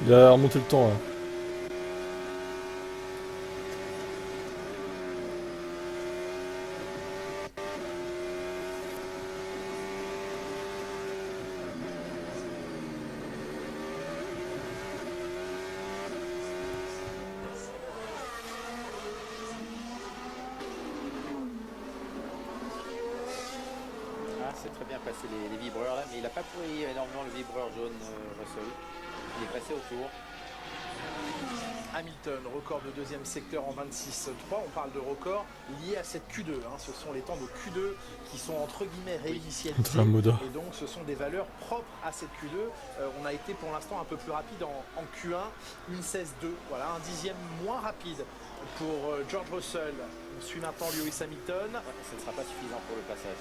Il a remonté le temps là. C'est très bien passé les vibreurs là, mais il n'a pas pris énormément le vibreur jaune Russell. Il est passé autour. Hamilton, record de deuxième secteur en 26.3. On parle de record lié à cette Q2. Ce sont les temps de Q2 qui sont entre guillemets réinitialisés. Et donc ce sont des valeurs propres à cette Q2. On a été pour l'instant un peu plus rapide en Q1. 1:16.2. Voilà, un dixième moins rapide pour George Russell. On suit maintenant Lewis Hamilton. Ce ne sera pas suffisant pour le passage.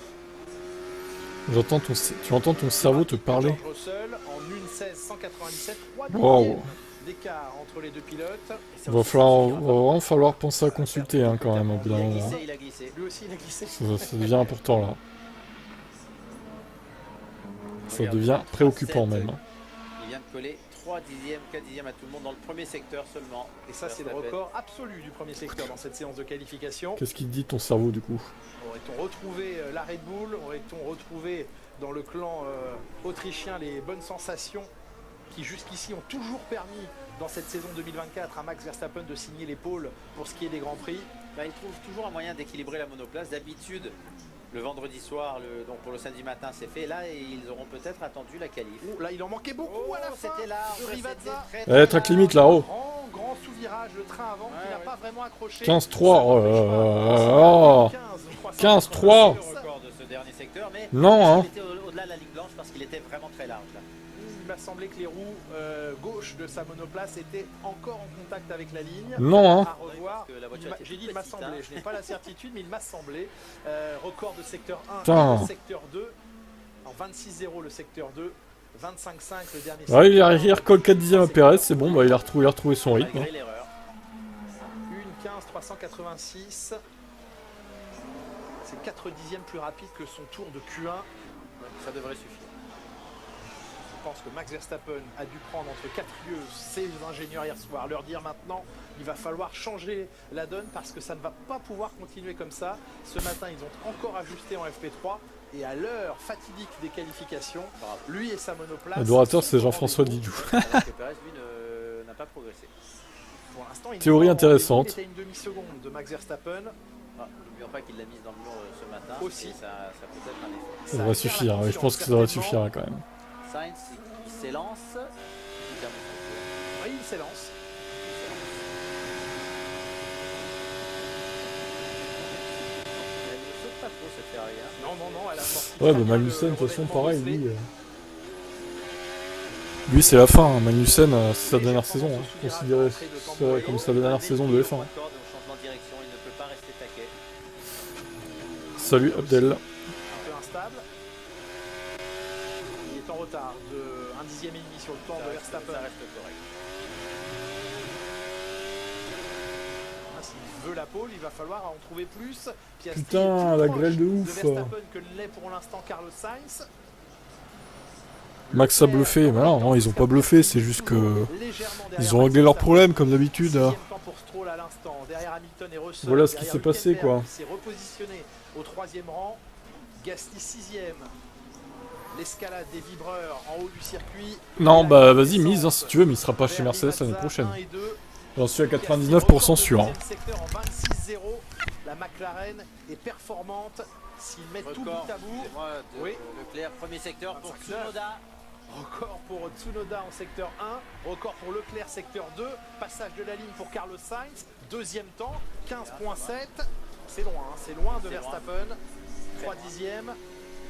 Tu entends ton cerveau te parler. George Russell en 1:16.197. 3 wow. D'écart entre les deux pilotes. Va vraiment falloir penser à consulter quand même au bout d'un moment. Il a glissé. Lui aussi il a glissé. Ça devient important là. Ça devient préoccupant même. Il vient de coller 3 dixièmes, 4 dixièmes à tout le monde dans le premier secteur seulement. Et ça c'est le record absolu du premier secteur dans cette séance de qualification. Qu'est-ce qu'il dit ton cerveau du coup? Aurait-on retrouvé la Red Bull? Aurait-on retrouvé dans le clan autrichien les bonnes sensations qui jusqu'ici ont toujours permis dans cette saison 2024 à Max Verstappen de signer les pôles pour ce qui est des Grands Prix? Il trouve toujours un moyen d'équilibrer la monoplace. D'habitude, le vendredi soir, donc pour le samedi matin, c'est fait. Là, ils auront peut-être attendu la qualif. Là, il en manquait beaucoup à la fin. C'était large. Track limite là-haut. Grand sous-virage, le train avant qui n'a pas vraiment accroché. 15-3. 15-3. Non, il était au-delà de la ligne blanche parce qu'il était vraiment très large. Là. Il m'a semblé que les roues gauche de sa monoplace étaient encore en contact avec la ligne. Non, à revoir. J'ai dit il m'a semblé, je n'ai pas la certitude, mais il m'a semblé. Record de secteur 1 et de secteur 2. En 26-0 le secteur 2. 25-5 le dernier. Ouais, il recolle 4 dixièmes à Perez, c'est bon, il a retrouvé son rythme. 1:15.386. C'est 4 dixièmes plus rapide que son tour de Q1. Ça devrait suffire. Je pense que Max Verstappen a dû prendre entre 4 yeux ses ingénieurs hier soir, leur dire maintenant il va falloir changer la donne parce que ça ne va pas pouvoir continuer comme ça. Ce matin ils ont encore ajusté en FP3 et à l'heure fatidique des qualifications, lui et sa monoplace... L'adorateur c'est Jean-François Didou. Alors que Perez lui n'a pas progressé. Pour l'instant, théorie intéressante. Il était une demi-seconde de Max Verstappen. N'oublions pas qu'il l'a mise dans le mur ce matin. Aussi. Ça peut être un effort. Ça devrait suffire, je pense que ça devrait suffire quand même. Sainz il s'élance. Oui, il s'élance. Elle ne saute pas trop cette Ferrari. Non, elle a sorti. Ouais, Magnussen, de toute façon, pareil, lui c'est la fin. Magnussen, c'est sa dernière saison. Considéré comme sa dernière saison de F1. Salut Abdel. Un peu instable. Il est en retard de 1 dixième et demi sur le temps de Verstappen. Ça reste correct. S'il veut la pole, il va falloir en trouver plus. Piastri putain, la grêle de ouf. De Verstappen que l'est pour l'instant Carlos Sainz. Max a bluffé, mais non, ils ont pas bluffé, c'est juste que ils ont réglé leurs problèmes comme d'habitude. Voilà ce qui s'est passé quoi. C'est repositionné au 3e rang. Gasly 6e. L'escalade des vibreurs en haut du circuit. Non, bah vas-y, mise hein, si tu veux, mais il sera pas chez Mercedes l'année prochaine. J'en suis à 99% sûr. Hein. Secteur en 26-0. La McLaren est performante. S'ils mettent tout bout à bout. Oui. Leclerc, premier secteur pour Tsunoda. Record pour Tsunoda en secteur 1. Record pour Leclerc secteur 2. Passage de la ligne pour Carlos Sainz. Deuxième temps, 15.7. C'est loin, hein, c'est loin de Verstappen. 3 dixièmes.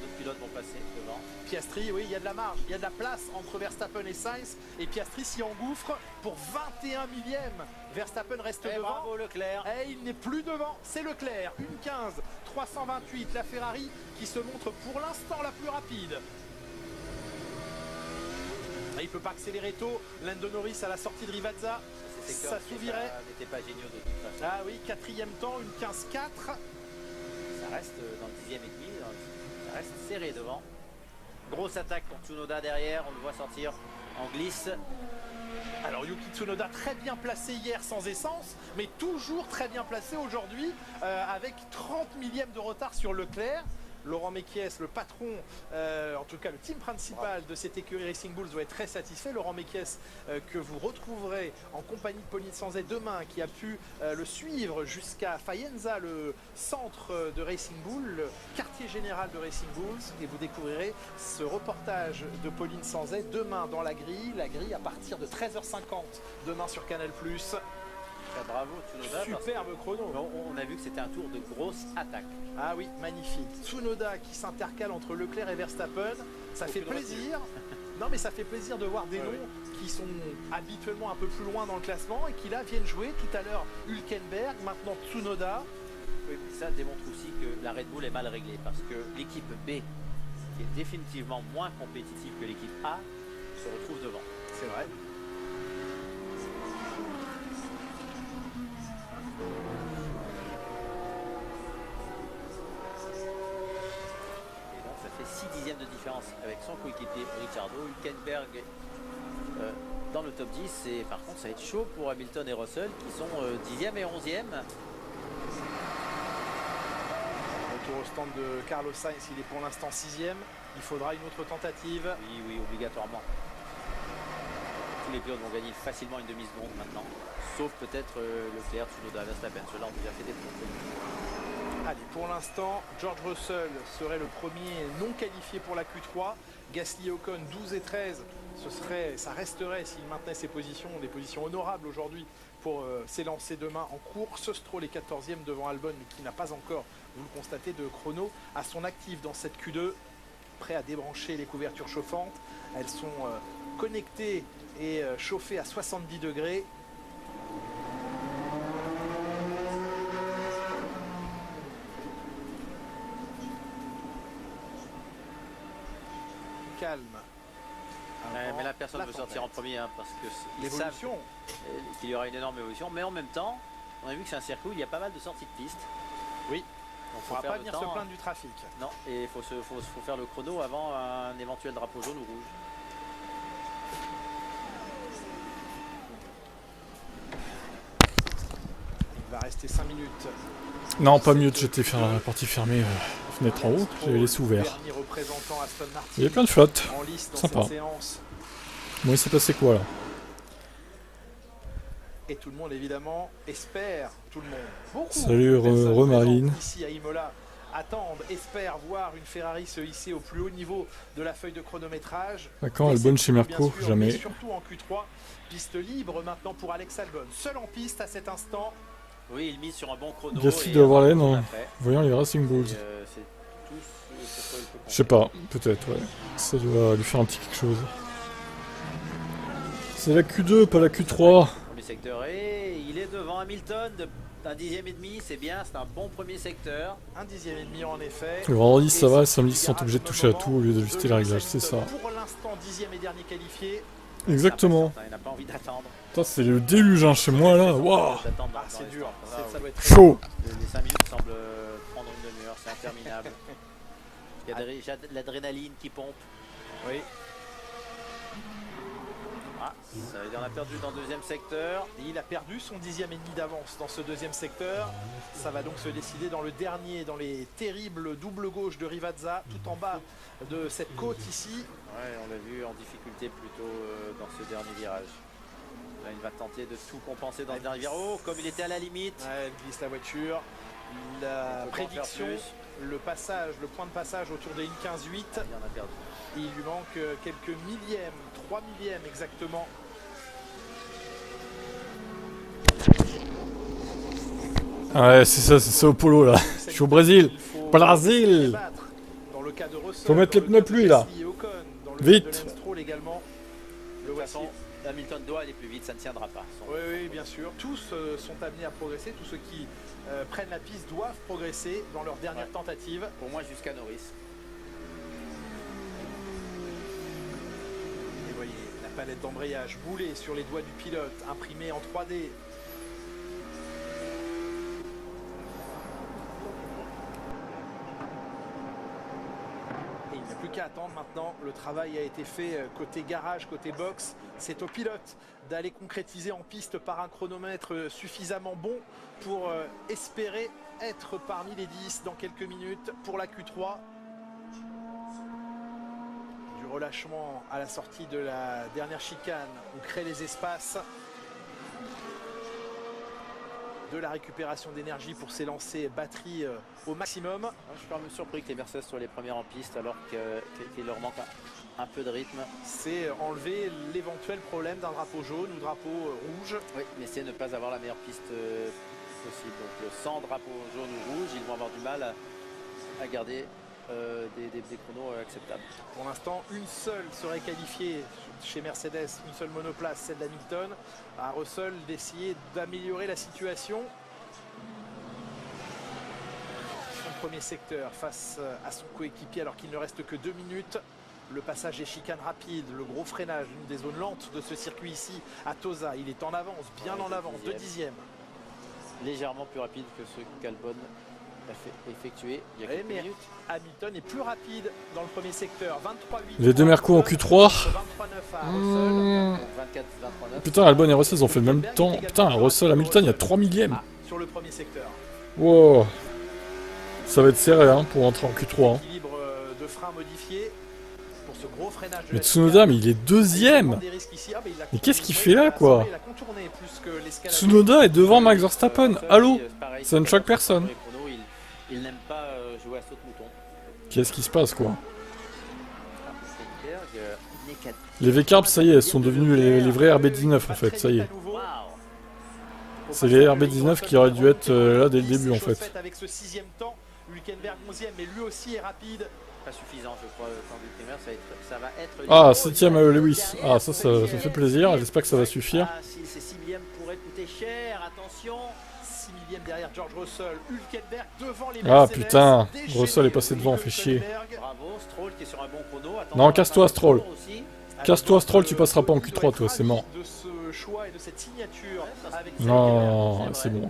D'autres pilotes vont passer devant. Piastri, oui, il y a de la marge, il y a de la place entre Verstappen et Sainz. Et Piastri s'y engouffre pour 21 millièmes. Verstappen reste devant. Bravo Leclerc. Et il n'est plus devant, c'est Leclerc. 1.15, 328, la Ferrari qui se montre pour l'instant la plus rapide. Et il ne peut pas accélérer tôt. Lando Norris à la sortie de Rivazza. Ça s'ouvrirait. N'était pas géniaux de toute façon. Ah oui, 4e temps, 1.15.4. Ça reste dans le 10e et demi. Ça reste serré devant. Grosse attaque pour Tsunoda derrière. On le voit sortir en glisse. Alors Yuki Tsunoda très bien placé hier sans essence, mais toujours très bien placé aujourd'hui avec 30 millièmes de retard sur Leclerc. Laurent Mekies, le patron, en tout cas le team principal de cette écurie Racing Bulls doit être très satisfait. Laurent Mekies que vous retrouverez en compagnie de Pauline Sanzet demain, qui a pu le suivre jusqu'à Faenza, le centre de Racing Bull, le quartier général de Racing Bulls, et vous découvrirez ce reportage de Pauline Sanzet demain dans la grille à partir de 13h50 demain sur Canal+. Bravo Tsunoda. Superbe chrono. On a vu que c'était un tour de grosse attaque. Ah oui, magnifique. Tsunoda qui s'intercale entre Leclerc et Verstappen. Ça fait plaisir. Non mais ça fait plaisir de voir des noms qui sont habituellement un peu plus loin dans le classement et qui là viennent jouer. Tout à l'heure Hülkenberg, maintenant Tsunoda. Oui, ça démontre aussi que la Red Bull est mal réglée parce que l'équipe B, qui est définitivement moins compétitive que l'équipe A, se retrouve devant. C'est vrai. Ça fait 6 dixièmes de différence avec son coéquipier Ricciardo. Hülkenberg dans le top 10 et par contre ça va être chaud pour Hamilton et Russell qui sont 10e et 11e. Retour au stand de Carlos Sainz, il est pour l'instant 6e. Il faudra une autre tentative. Oui, obligatoirement. Tous les pilotes vont gagner facilement une demi-seconde maintenant. Sauf peut-être Leclerc, Tsunoda, Verstappen. Ceux-là ont déjà fait des points. Allez, pour l'instant, George Russell serait le premier non qualifié pour la Q3. Gasly, Ocon 12 et 13, ça resterait s'il maintenait ses positions, des positions honorables aujourd'hui pour s'élancer demain en course. Stroll est 14e devant Albon, mais qui n'a pas encore, vous le constatez, de chrono à son actif dans cette Q2. Prêt à débrancher les couvertures chauffantes. Elles sont connectées et chauffées à 70 degrés. Calme. Mais là personne ne veut sortir en premier hein, parce que l'évolution, qu'il y aura une énorme évolution, mais en même temps on a vu que c'est un circuit où il y a pas mal de sorties de piste. Oui, on ne pourra pas venir se plaindre du trafic. Non, et il faut faire le chrono avant un éventuel drapeau jaune ou rouge. Il va rester 5 minutes. Non, pas mieux, j'étais faire la partie fermée, fenêtre en haut, j'avais laissé ouvert. Il y a plein de flottes, sympa. Bon, il s'est passé quoi là? Et tout le monde évidemment espère, tout le monde, beaucoup. Salut Remarine. Ici à Imola attendent, espèrent voir une Ferrari se hisser au plus haut niveau de la feuille de chronométrage. D'accord, Albon chez Merco, jamais. Surtout en Q3, piste libre maintenant pour Alex Albon, seul en piste à cet instant. Oui, il mise sur un bon chrono. Gasly doit avoir l'aine en voyant les Racing Bulls. Je sais pas, peut-être, ouais. Ça doit lui faire un petit quelque chose. C'est la Q2, pas la Q3. Premier secteur et il est devant Hamilton d'un dixième et demi, c'est bien, c'est un bon premier secteur. Un dixième et demi en effet. Le vendredi ça va, le samedi ils sont obligés de toucher à tout au lieu d'ajuster les réglages, c'est ça. Pour l'instant, dixième et dernier qualifié. Exactement. Il n'a pas envie d'attendre. C'est le déluge hein, chez moi là, waouh. C'est dur, ça doit être chaud. Les 5 minutes semblent prendre une demi-heure, c'est interminable. Il y a de l'adrénaline qui pompe. Oui. Il en a perdu dans le deuxième secteur. Et il a perdu son 10e ennemi d'avance dans ce deuxième secteur. Ça va donc se décider dans le dernier, dans les terribles doubles gauches de Rivazza, tout en bas de cette côte ici. Ouais, on l'a vu en difficulté plutôt dans ce dernier virage. Là, il va tenter de tout compenser dans ce dernier virage. Oh, comme il était à la limite. Ouais, il glisse la voiture. La prédiction, le passage, le point de passage autour des 1,15,8. Il en a perdu. Et il lui manque quelques millièmes, 3 millièmes exactement. Ouais, c'est ça, c'est Sao Paulo là. Je suis au Brésil. Brésil. Faut mettre les pneus pluie là. Vite. De toute façon, Hamilton doit aller plus vite, ça ne tiendra pas. Oui, oui, bien sûr. Tous sont amenés à progresser. Tous ceux qui prennent la piste doivent progresser dans leur dernière tentative. Pour moi, jusqu'à Norris. Et voyez, la palette d'embrayage boulée sur les doigts du pilote, imprimée en 3D. Et il n'y a plus qu'à attendre maintenant. Le travail a été fait côté garage, côté box. C'est au pilote d'aller concrétiser en piste par un chronomètre suffisamment bon pour espérer être parmi les 10 dans quelques minutes pour la Q3. Du relâchement à la sortie de la dernière chicane, on crée les espaces. De la récupération d'énergie pour s'élancer batterie au maximum. Je suis quand même surpris que les Mercedes soient les premières en piste alors qu'il leur manque un peu de rythme. C'est enlever l'éventuel problème d'un drapeau jaune ou drapeau rouge. Oui, mais c'est ne pas avoir la meilleure piste possible. Donc sans drapeau jaune ou rouge, ils vont avoir du mal à garder des chronos acceptables. Pour l'instant, une seule serait qualifiée chez Mercedes, une seule monoplace, celle d'Hamilton. À Russell d'essayer d'améliorer la situation. Son premier secteur face à son coéquipier alors qu'il ne reste que 2 minutes. Le passage des chicanes rapides, le gros freinage, une des zones lentes de ce circuit ici à Tosa. Il est en avance, bien en avance, 2 dixièmes. Légèrement plus rapide que ce qu'Albon a fait effectuer il y a quelques minutes. Hamilton est plus rapide dans le premier secteur, 23,8. Les deux Merco en Q3. Putain, Albon et Russell ils ont fait le même temps. Putain, Russell, Hamilton, il y a 3 millièmes. Sur le premier secteur. Wow. Ça va être serré hein, pour entrer en Q3. Hein. De frein modifié pour ce gros freinage. Mais Tsunoda, mais il est deuxième. Mais qu'est-ce qu'il fait là, quoi? Tsunoda est devant Max Verstappen. Allô? Ça ne choque personne. Il n'aime pas jouer à saut de mouton. Qu'est-ce qui se passe, quoi? Les V-Carbs, ça y est, elles sont devenues les vrais RB19 en fait, ça y est. C'est les RB19 qui auraient dû être là dès le début en fait. Avec ce 6e temps, Hülkenberg 11e, mais lui aussi est rapide. Pas suffisant, je crois, temps du primaire, ça va être... Ah, 7ème Lewis. Ah, ça fait plaisir, j'espère que ça va suffire. Ah, si ces 6e pourraient coûter cher, attention. 6 millièmes derrière George Russell, Hülkenberg devant les Ah putain, Russell est passé devant, fait chier. Bravo, Stroll qui est sur un bon chrono. Non, casse-toi Stroll. Casse-toi Stroll, tu passeras pas en Q3 toi, c'est mort. De ce choix et de cette signature avec non, c'est bon.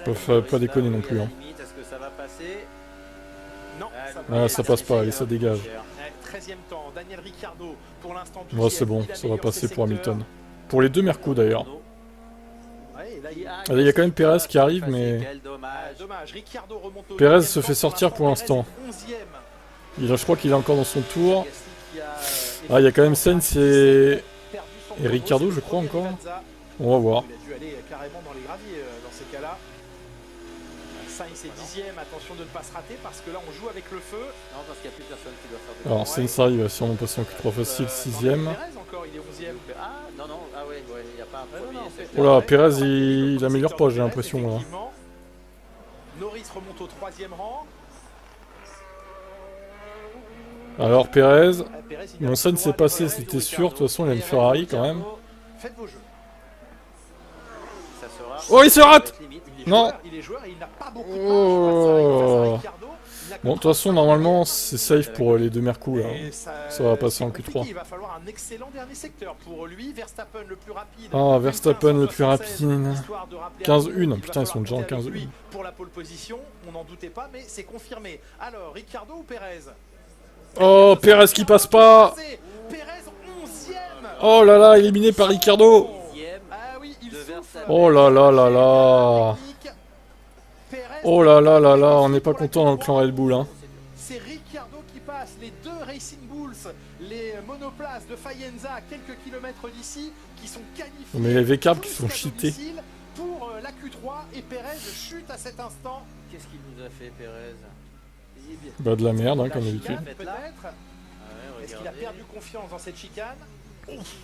Ils peuvent pas déconner non plus. Hein. Est-ce que ça va passer? Non, ça passe pas, allez, ça dégage. 13e temps, Daniel Ricciardo pour l'instant. Ouais, c'est bon, ça va passer pour Hamilton. Pour les deux Merco d'ailleurs. Il y a quand même Perez qui arrive, mais... Perez se fait sortir pour l'instant. Je crois qu'il est encore dans son tour. Ah, il y a quand même Sainz et Ricciardo, je crois encore. On va voir. Il a dû aller carrément dans les graviers dans ces cas-là. Sainz est 10e, attention de ne pas se rater parce que là on joue avec le feu. Non, parce qu'il n'y a plus personne qui doit faire de... Alors Sainz arrive, il va sûrement passer en Q3 facile, 6e. Encore, il est 11e. Ah, non, non, ah ouais, il n'y a pas un premier. Oula, Perez il améliore pas, j'ai l'impression là. Norris remonte au 3e rang. Alors Perez, bon Sainz s'est passé, c'était sûr, de toute façon il a une Ferrari quand même. Faites vos jeux. Oh, il se rate! Non! Il est joueur et il n'a pas beaucoup de oh. Bon, de toute façon, normalement, c'est safe pour les deux Merco là. Ça va passer en Q3. Il va falloir un excellent dernier secteur pour lui. Verstappen le plus rapide. Ah, Verstappen le plus rapide. 15-1. Putain, ils sont déjà en 15-1. Pour la pole position, on n'en doutait pas, mais c'est confirmé. Alors, Ricciardo ou Perez? Oh, Perez qui passe pas! Perez Oh là là, éliminé par Ricciardo. Ah oui, il souffle. Oh là là là là. Oh là là là là, on n'est pas content dans le clan Red Bull, hein. C'est Ricciardo qui passe, les deux Racing Bulls, les monoplaces de Faenza à quelques kilomètres d'ici, qui sont qualifiés. Mais les V-Carbs qui sont cheatés. Pour la Q3 et Perez chute à cet instant. Qu'est-ce qu'il nous a fait, Perez? Bah de la merde, hein, comme d'habitude. Peut-être. Est-ce qu'il a perdu confiance dans cette chicane?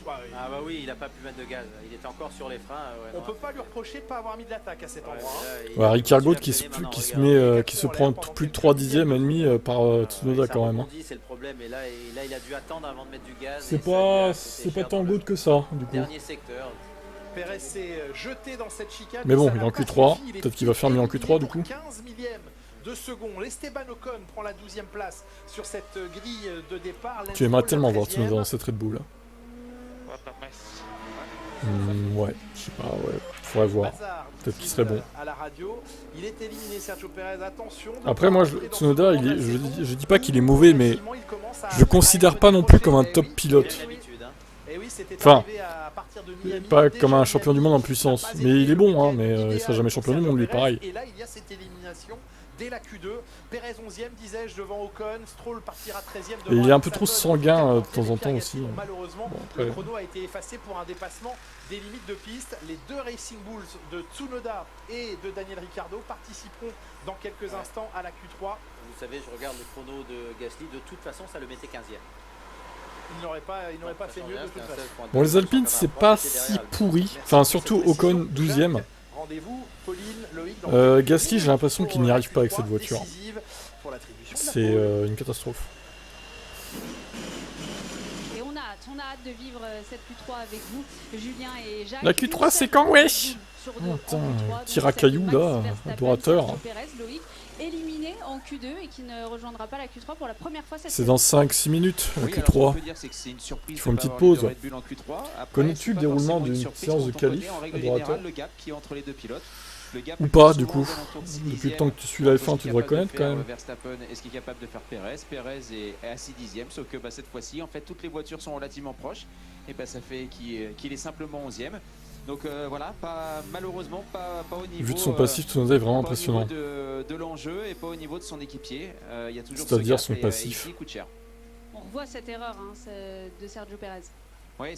Ah bah oui, il a pas pu mettre de gaz, il était encore sur les freins. On peut pas lui reprocher de pas avoir mis de l'attaque à cet endroit. Ouais, Ricciardo qui se prend plus de 3 dixièmes et demi par Tsunoda quand même. Hein. C'est le problème, et là il a dû attendre avant de mettre du gaz. C'est pas tant good que ça, du coup. Dernier secteur. Perez s'est jeté dans cette chicane. Mais bon, il est en Q3, peut-être qu'il va faire mieux en Q3 du coup. 15 millièmes de seconde. Esteban Ocon prend la 12e place sur cette grille de départ. Tu aimerais tellement voir Tsunoda dans cette Red Bull là. Ouais, je sais pas, ouais, faudrait voir. Peut-être qu'il serait bon. À la radio, il est éliminé, Sergio Perez. Attention. Après moi, Tsunoda, je dis pas qu'il est mauvais, mais je le considère pas non plus comme un top pilote. Enfin, pas comme un champion du monde en puissance. Mais il est bon, hein, mais il sera jamais champion du monde, lui, pareil. Et là, il y a cette élimination dès la Q2. Perez 11e, disais-je, devant Ocon. Stroll partira 13e. Et il est un peu trop sanguin de temps en temps aussi. Malheureusement, le chrono a été effacé pour un dépassement des limites de piste. Les deux Racing Bulls de Tsunoda et de Daniel Ricciardo participeront dans quelques instants à la Q3. Vous savez, je regarde le chrono de Gasly. De toute façon, ça le mettait 15e. Il n'aurait pas fait mieux de toute façon. Bon, les Alpines, c'est pas si pourri. Enfin, surtout Ocon, 12e. Gasly, j'ai l'impression qu'il n'y arrive pas avec cette voiture. C'est une catastrophe. Et on a hâte de vivre cette Q3 avec vous, Julien et Jacques. La Q3, c'est quand, wesh? Oh, putain, tir à cailloux là, adorateur. Éliminé en Q2 et qui ne rejoindra pas la Q3 pour la première fois cette C'est dans 5-6 minutes, la Q3. Il faut une petite pause. Connais-tu le déroulement d'une séance de qualif, adorateur? Ou pas, du coup? Depuis le temps que tu suis la F1, tu devrais connaître quand même. Verstappen est ce qu'il est capable de faire Perez. Perez est à 6 dixièmes, sauf que cette fois-ci, en fait, toutes les voitures sont relativement proches. Et ça fait qu'il est simplement 11e. Donc voilà, malheureusement pas au niveau. Vu de son passif, Tsunoda est vraiment impressionnant. De l'enjeu et pas au niveau de son équipier. Il y a toujours c'est-à-dire son passif. Il coûte cher. On revoit cette erreur de Sergio Perez. Oui,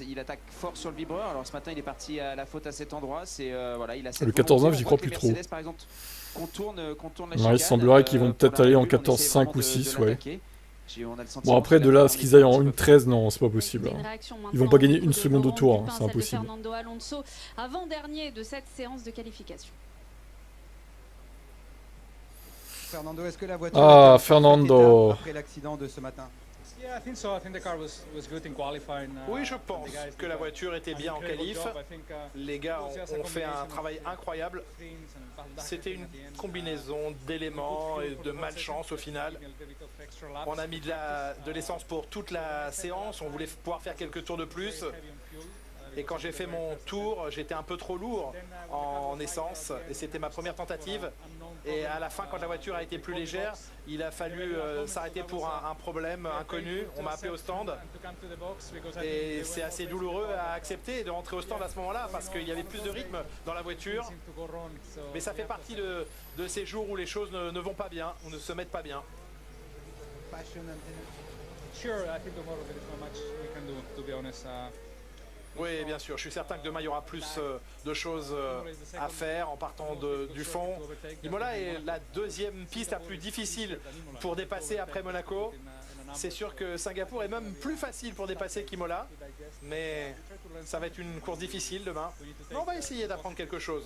il attaque fort sur le vibreur. Alors ce matin, il est parti à la faute à cet endroit. Voilà, il a le 14-9, j'y crois plus trop. Par exemple, contourne la chicane, il semblerait qu'ils vont peut-être aller en 14-5 ou 6, ouais. Bon, après, de là à ce qu'ils aillent en 1-13, non, c'est pas possible. Ils vont pas gagner une seconde au tour, hein, c'est impossible. Fernando Alonso, avant-dernier de cette séance de qualification. Fernando, est-ce que la voiture Fernando, après l'accident de ce matin? Oui, je pense que la voiture était bien en qualif. Les gars ont fait un travail incroyable. C'était une combinaison d'éléments et de malchance au final. On a mis de l'essence pour toute la séance. On voulait pouvoir faire quelques tours de plus. Et quand j'ai fait mon tour, j'étais un peu trop lourd en essence. Et c'était ma première tentative. Et à la fin, quand la voiture a été plus légère, il a fallu s'arrêter pour un problème inconnu. On m'a appelé au stand. Et c'est assez douloureux à accepter de rentrer au stand à ce moment-là parce qu'il y avait plus de rythme dans la voiture. Mais ça fait partie de ces jours où les choses ne vont pas bien, ou ne se mettent pas bien. Oui, bien sûr. Je suis certain que demain, il y aura plus de choses à faire en partant du fond. Imola est la deuxième piste la plus difficile pour dépasser après Monaco. C'est sûr que Singapour est même plus facile pour dépasser qu'Imola. Mais ça va être une course difficile demain. Mais on va essayer d'apprendre quelque chose.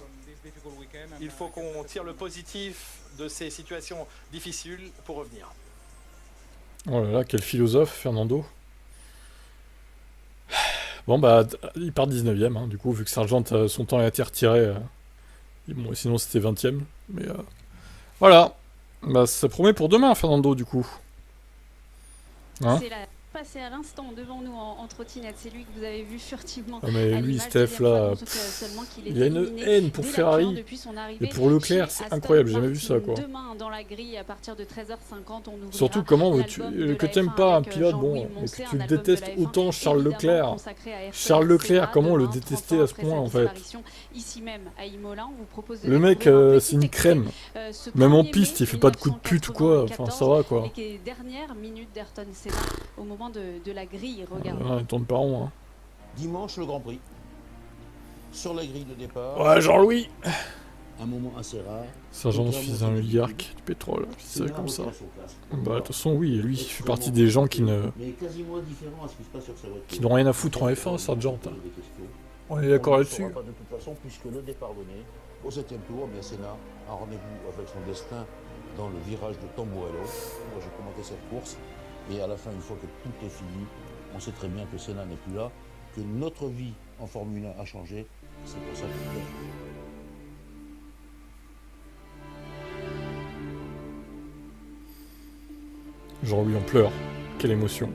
Il faut qu'on tire le positif de ces situations difficiles pour revenir. Oh là là, quel philosophe, Fernando. Bon bah, il part 19ème, hein, du coup, vu que Sargent, son temps a été retiré. Bon, sinon c'était 20ème, mais voilà. Bah, ça promet pour demain, Fernando, du coup. Hein? passer à l'instant devant nous en trottinette. C'est lui que vous avez vu furtivement. Ah mais à lui, l'image Steph, deuxième là, fois, seulement qu'il est il a une éliminé haine pour dès la Ferrari. Q1 depuis son arrivée Et pour Leclerc, chez c'est Aston incroyable, j'ai jamais vu ça, Martin. quoi. Demain, dans la grille, à partir de 13h50, on ouvrira Surtout, comment veux-tu l'album de que la tu n'aimes F1 pas un avec pilote, Jean-Louis bon, et Moncey, que un tu album de détestes la F1 autant Charles évidemment Leclerc. consacré à Ayrton Charles Leclerc, Senna, comment le demain, 30 détester ans à ce après point, sa en fait? disparition ici même à Imola. On vous propose de Le mec, découvrir un c'est petit une crème. ce Même en 1er piste, mai il fait pas de coups de pute ou quoi. Enfin, ça va, quoi. et qui est dernière minute d'Ayrton Senna au moment de la grille. Regardez. Ouais, il tourne pas rond, hein. Dimanche, le Grand Prix. Sur la grille de départ. Ouais, Jean-Louis. Un moment assez rare. Sergent, fils d'un oligarque du pétrole, c'est comme ça. Bah, de toute façon, oui, lui, il fait partie des gens qui n'ont rien à foutre en F1, Sergent. On est d'accord là-dessus. De toute façon, puisque le départ donné, au 7e tour, bien Senna a rendez-vous avec son destin dans le virage de Tambuello. Moi, j'ai commenté cette course. Et à la fin, une fois que tout est fini, on sait très bien que Senna n'est plus là, que notre vie en Formule 1 a changé. C'est pour ça que je l'aime. Jean-Louis en pleure. Quelle émotion.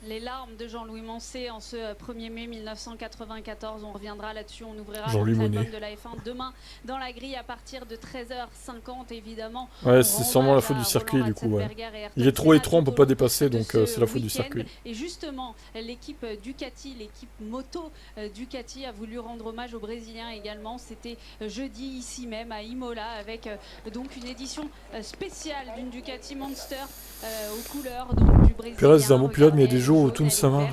Les larmes de Jean-Louis Moncey en ce 1er mai 1994. On reviendra là-dessus, on ouvrira Jean-Louis l'album Monnet. de la F1 demain dans la grille à partir de 13h50 évidemment. Ouais, c'est sûrement la faute du circuit, du coup, ouais. Il est trop étroit, on peut pas dépasser, donc c'est la faute du circuit. Et justement, l'équipe Ducati, l'équipe moto Ducati a voulu rendre hommage aux Brésiliens également. C'était jeudi ici même à Imola avec donc une édition spéciale d'une Ducati Monster aux couleurs donc, du Brésil. Pérez, c'est un bon pilote, mais il y a des jours où tout ça marche.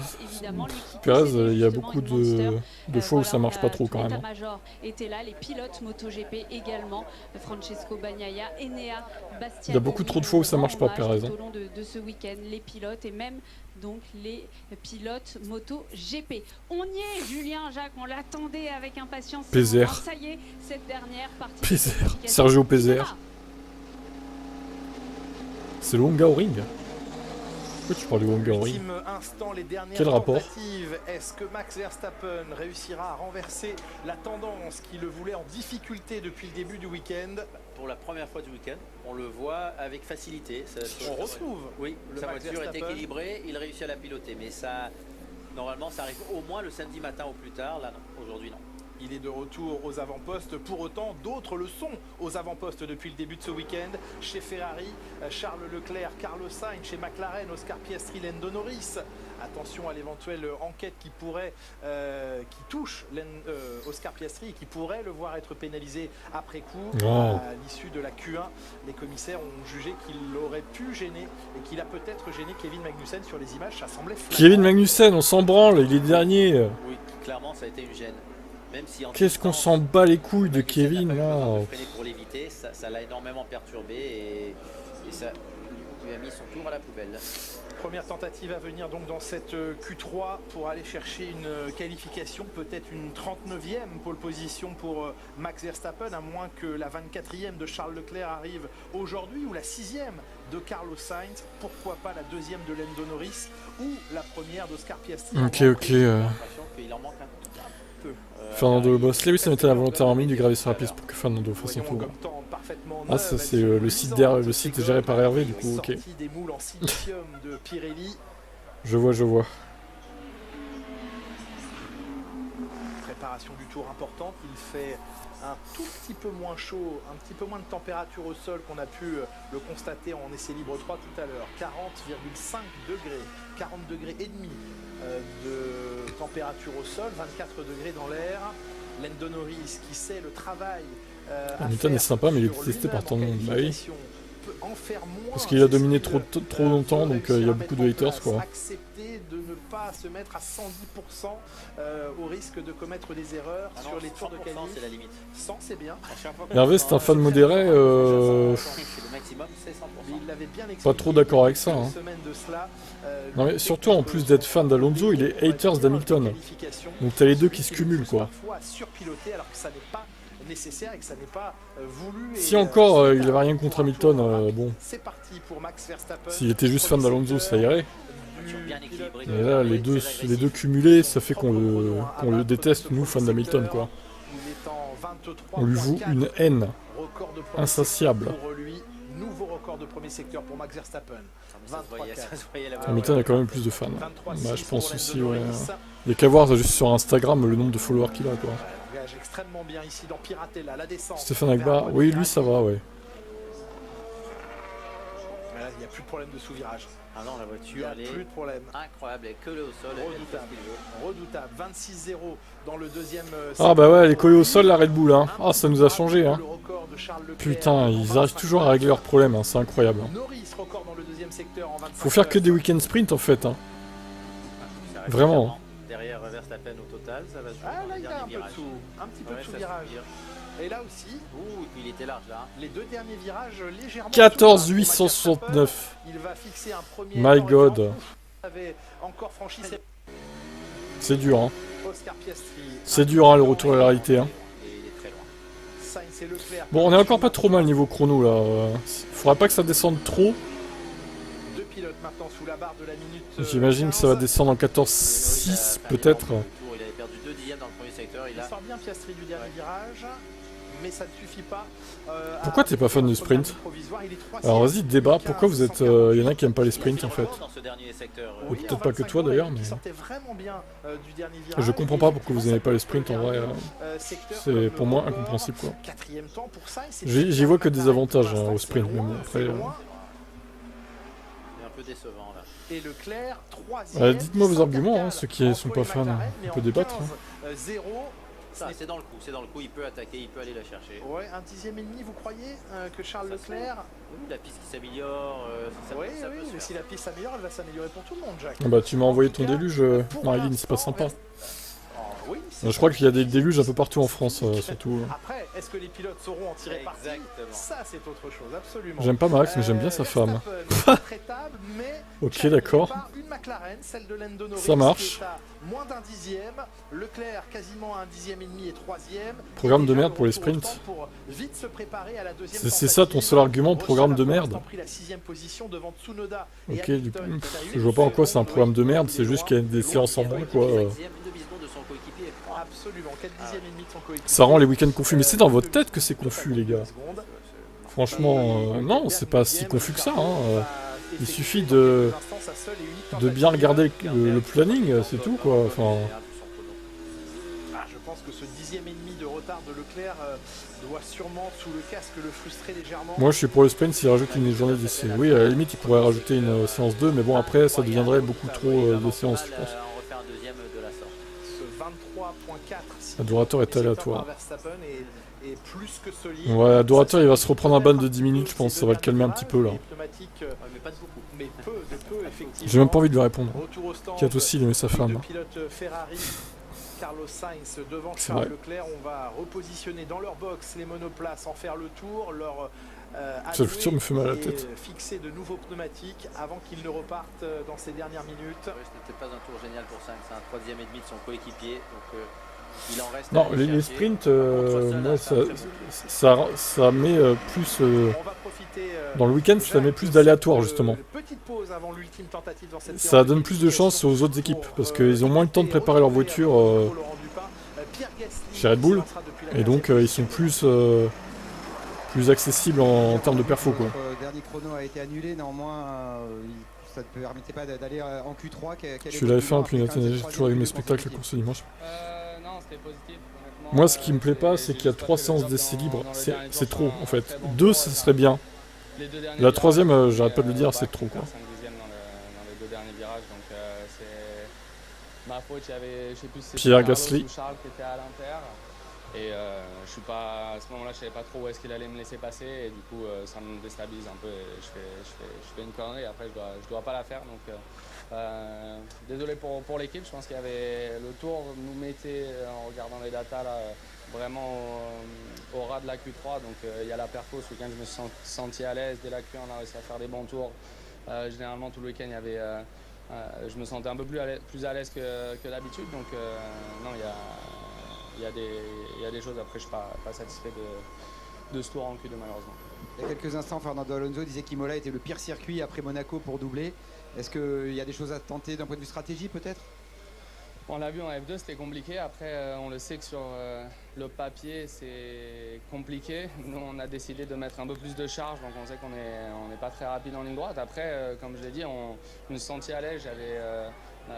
Pérez, il y a beaucoup de fois où ça marche pas trop, quand même. Major était là, les pilotes MotoGP également, Francesco Bagnaia, Enea, Bastianini. Il y a beaucoup trop de fois où ça marche pas, Pérez. Tout au long de ce week-end, les pilotes et même donc les pilotes MotoGP. On y est, Julien, Jacques, on l'attendait avec impatience. Pézère. Ça y est, cette dernière partie. Pézère. Sergio Pézère. C'est le Hungaroring. Pourquoi tu parles du Hungaroring? Quel rapport? Est-ce que Max Verstappen réussira à renverser la tendance qui le voulait en difficulté depuis le début du week-end? Pour la première fois du week-end, on le voit avec facilité. On retrouve. Oui, sa Max voiture est Verstappen. équilibrée, il réussit à la piloter. Mais ça, normalement, ça arrive au moins le samedi matin au plus tard. Là, non. Aujourd'hui, non. Il est de retour aux avant-postes. Pour autant, d'autres le sont aux avant-postes depuis le début de ce week-end. Chez Ferrari, Charles Leclerc, Carlos Sainz. Chez McLaren, Oscar Piastri, Lando Norris. Attention à l'éventuelle enquête qui pourrait, qui touche Oscar Piastri et qui pourrait le voir être pénalisé après coup. Oh. À l'issue de la Q1, les commissaires ont jugé qu'il aurait pu gêner et qu'il a peut-être gêné Kevin Magnussen sur les images. Ça semblait flagrant. Kevin Magnussen, on s'en branle, il est dernier. Oui, clairement, ça a été une gêne. Qu'est-ce qu'on s'en bat les couilles de Kevin là? Pour l'éviter, ça l'a énormément perturbé et ça lui a mis son tour à la poubelle. Première tentative à venir donc dans cette Q3 pour aller chercher une qualification, peut-être une 39e pole position pour Max Verstappen, à moins que la 24e de Charles Leclerc arrive aujourd'hui ou la 6e de Carlos Sainz, pourquoi pas la 2e de Lando Norris ou la première d'Oscar Piastri. Ok. Il en manque un peu. Fernando le boss. Lewis a mis la volontairement mis du gravier sur la piste pour que Fernando fasse son tour. Ah, ça c'est le site géré par Hervé du coup, ok. Des moules en silicium de Pirelli. Je vois. Préparation du tour importante, il fait un tout petit peu moins chaud, un petit peu moins de température au sol qu'on a pu le constater en essai libre 3 tout à l'heure. 40,5 degrés, 40 degrés et demi de température au sol, 24 degrés dans l'air. Lando Norris qui sait le travail. Hamilton est sympa, mais il est détesté par tout le monde. Bah oui. Parce qu'il a dominé trop longtemps, donc il y a beaucoup de haters quoi. Accepter de ne pas se mettre à 110% au risque de commettre des erreurs sur les tours de qualif. C'est la limite. 100 c'est bien. Hervé c'est un fan modéré. Le maximum c'est 100%. Il l'avait bien expliqué. Pas trop d'accord avec ça. Hein. Non mais surtout en plus d'être fan d'Alonso, il est haters d'Hamilton. Donc t'as les deux qui se cumulent quoi. Surpiloter alors que ça n'est pas nécessaire et que ça n'est pas voulu. Si encore il avait rien contre Hamilton, bon. C'est parti pour Max Verstappen. S'il était juste fan d'Alonso, ça irait. Et là, les deux cumulés, ça fait qu'on le déteste, nous, fans d'Hamilton, quoi. On lui voue une haine insatiable. Nouveau record de premier secteur pour Max Verstappen. 23-4. Hamilton a quand même plus de fans. Bah, je pense aussi, ouais. Il n'y a qu'à voir juste sur Instagram le nombre de followers qu'il a, quoi. Il engage extrêmement bien ici dans Piratella, la descente. Stéphane Agbar, oui, lui ça va, ouais. Là, il n'y a plus de problème de sous-virage. Ah non, la voiture, elle est plus de problème. Incroyable, elle est collée au sol. Redoutable. 26-0 dans le deuxième. Ah bah ouais, elle est collée au sol la Red Bull, hein. Ah, ça nous a changé, hein. Putain, ils arrivent toujours à régler leurs problèmes, hein. C'est incroyable. Hein. Faut faire que des week-end sprint en fait, hein. Vraiment. Derrière Verstappen au total, ça va se jouer. Ah là, il a un petit peu de sous-virage. Et là aussi, il était large là. Les deux derniers virages légèrement. 14 869. Il va fixer un premier. My God. Encore franchi. C'est dur, hein. Oscar Piastri. C'est dur, hein, le retour à la réalité, hein. Il est très loin. Sainz et Leclerc. Bon, on est encore pas trop mal niveau chrono là. Faudra pas que ça descende trop. Deux pilotes maintenant sous la barre de la minute. J'imagine que ça va descendre en 14-6 peut-être. Il avait perdu 2 dixièmes dans le premier secteur. Il sort bien Piastri du dernier virage. Mais ça ne suffit pas. Pourquoi t'es pas fan de sprint? Alors vas-y, débat, pourquoi vous êtes... y en a qui aiment pas les sprints en fait. Ou peut-être pas que toi d'ailleurs, mais... Je comprends pas pourquoi vous aimez pas les sprints en vrai. C'est pour moi incompréhensible quoi. J'y vois que des avantages hein, au sprint, mais bon après... décevant là. Et Leclerc, troisième. Dites-moi vos arguments, hein, ceux qui sont pas fans, on peut débattre. Hein. 0. Ça, c'est dans le coup, il peut attaquer, il peut aller la chercher. Ouais, un dixième et demi, vous croyez que Charles Leclerc... Oui, la piste qui s'améliore, oui, mais si la piste s'améliore, elle va s'améliorer pour tout le monde, Jacques. Bah tu m'as envoyé ton déluge, Marilyn, c'est pas sympa. Oui, je crois qu'il y a des déluges un peu partout en France, surtout. Après, est-ce que les pilotes sauront en tirer parti? Ça, c'est autre chose, absolument. J'aime pas Max, mais j'aime bien sa femme. Ok, d'accord. Ça marche. Moins d'un dixième, Leclerc quasiment un dixième et demi et troisième. Programme de merde pour les sprints. C'est ça ton seul argument, programme de merde? Ok, du coup, je vois pas en quoi c'est un programme de merde, c'est juste qu'il y a des séances en moins quoi. Ça rend les week-ends confus, mais c'est dans votre tête que c'est confus les gars. Franchement, non, c'est pas si confus que ça. Hein. Il suffit de bien regarder le planning, c'est tout quoi. Enfin... Je pense que ce dixième et demi de retard de Leclerc doit sûrement sous le casque le frustrer légèrement. Moi je suis pour le sprint s'il rajoute une journée d'essai. Oui, à la limite il pourrait rajouter une séance 2, mais bon après ça deviendrait beaucoup trop de séances je pense. Adorateur est aléatoire. Ouais, Adorateur il va se reprendre un ban de 10 minutes je pense, ça va le calmer un petit peu là. J'ai même pas envie de lui répondre. Kat aussi il aimait sa femme. Carlos Sainz devant Charles Leclerc, on va repositionner dans leur box les monoplaces, en faire le tour, leur le futur me fait mal à la tête. Fixer de nouveaux pneumatiques avant qu'ils ne repartent dans ces dernières minutes. Ouais, ce n'était pas un tour génial pour Sainz, c'est un troisième et demi de son coéquipier, donc il en reste. Non, les sprints, moi, ça met plus dans le week-end, ça met plus d'aléatoire justement. Ça donne plus de chance aux autres équipes parce qu'ils ont moins le temps de préparer leur voiture chez Red Bull et donc ils sont plus accessibles en termes de perfo quoi. Le dernier chrono a été annulé, néanmoins ça ne permettait pas d'aller en Q3. Je suis la F1 puis j'ai toujours aimé mes spectacles la course dimanche. Moi ce qui me plaît pas c'est qu'il y a 3 séances d'essai libre, c'est trop en fait. 2 ça serait bien. La troisième, j'arrête pas de le dire, c'est trop quoi. Pierre Gasly. Et je suis pas, à ce moment-là, je savais pas trop où est-ce qu'il allait me laisser passer et du coup ça me déstabilise un peu et je fais une connerie. Après je dois pas la faire donc désolé pour l'équipe. Je pense qu'il y avait le tour nous mettait en regardant les datas là vraiment au ras de la Q3 donc il y a la perfo ce week-end je me suis senti à l'aise dès la Q1 on a réussi à faire des bons tours. Généralement tout le week-end il y avait je me sentais un peu plus à l'aise que d'habitude donc non il y a des choses, après je suis pas satisfait de ce tour en Q2 malheureusement. Il y a quelques instants, Fernando Alonso disait qu'Imola était le pire circuit après Monaco pour doubler. Est-ce qu'il y a des choses à tenter d'un point de vue stratégie peut-être? On l'a vu en F2, c'était compliqué. Après, on le sait que sur le papier, c'est compliqué. Nous, on a décidé de mettre un peu plus de charge, donc on sait qu'on n'est pas très rapide en ligne droite. Après, comme je l'ai dit, on se sentit à l'aise.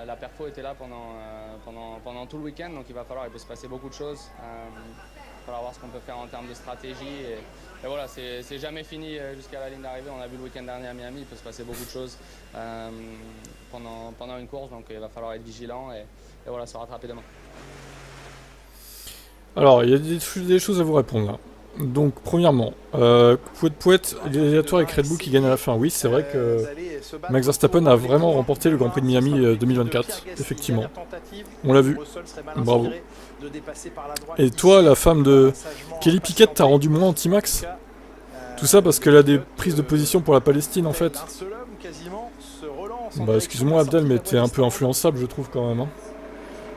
La perfo était là pendant tout le week-end, donc il peut se passer beaucoup de choses. Il va falloir voir ce qu'on peut faire en termes de stratégie. Et voilà, c'est jamais fini jusqu'à la ligne d'arrivée. On a vu le week-end dernier à Miami, il peut se passer beaucoup de choses pendant une course, donc il va falloir être vigilant et voilà, se rattraper demain. Alors, il y a des choses à vous répondre là. Donc, premièrement, Pouet, l'éliminatoire avec Red Bull qui gagne à la fin. Oui, c'est vrai que Max Verstappen a vraiment remporté le Grand Prix de Miami 2024, effectivement. On l'a vu. Bravo. Et toi, la femme de Kelly Piquet, t'as rendu moins anti-Max? Tout ça parce qu'elle a des prises de position pour la Palestine, en fait. Bah, excuse-moi Abdel, mais t'es un peu influençable, je trouve, quand même. Hein.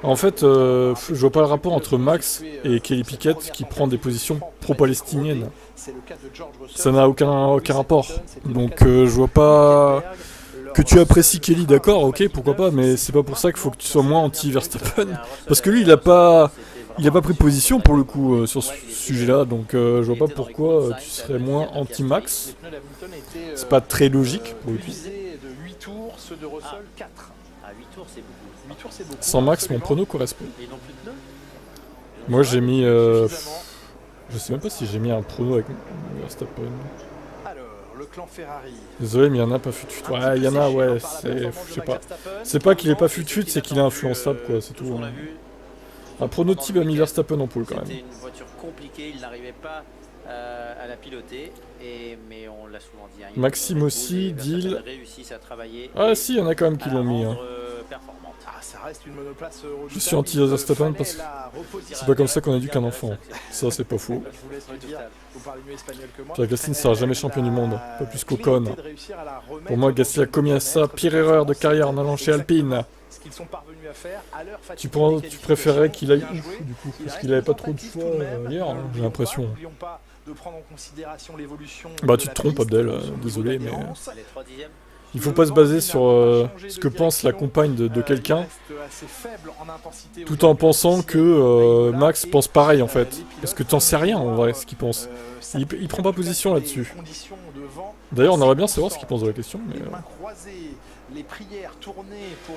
En fait, je vois pas le rapport entre Max et Kelly Piquet qui prend des positions pro-palestiniennes. Ça n'a aucun rapport. Donc je vois pas... Que tu apprécies Kelly, d'accord, ok, pourquoi pas, mais c'est pas pour ça qu'il faut que tu sois moins anti-Verstappen. Parce que lui, il a pas pris position pour le coup sur ce sujet-là, donc je vois pas pourquoi tu serais moins anti-Max. C'est pas très logique pour le coup. Sans Max, mon prono correspond. Moi j'ai mis... je sais même pas si j'ai mis un prono avec Verstappen. Désolé, mais il y en a pas fut-fut. Ouais, il y en a, ouais, je sais pas. C'est pas qu'il est pas fut-fut, c'est qu'il est influençable, quoi, c'est tout. Hein. Un pronotype a mis Verstappen en poule, quand même. C'était une voiture compliquée, il n'arrivait pas à la piloter, mais on l'a souvent dit. Hein, Maxime aussi, Deal. Ah si, il y en a quand même qui l'ont mis. Hein. Ça reste une monoplace je suis anti-Verstappen parce que c'est pas comme ça qu'on éduque un enfant. Ça, c'est pas faux. Pierre Gasly ne sera jamais champion du monde, pas plus qu'Ocon. Pour moi, Gasly a commis à ça pire erreur de carrière en allant chez Alpine. Tu préférerais qu'il aille où, du coup? Parce qu'il avait pas trop de choix hier, hein, j'ai l'impression. Bah tu te trompes Abdel, désolé, mais... Il faut pas se baser sur ce que pense la compagne de quelqu'un, tout en pensant que Max pense pareil en fait. Parce que t'en sais rien en vrai ce qu'il pense. Il prend pas position là-dessus. D'ailleurs on aimerait bien savoir ce qu'il pense de la question, mais...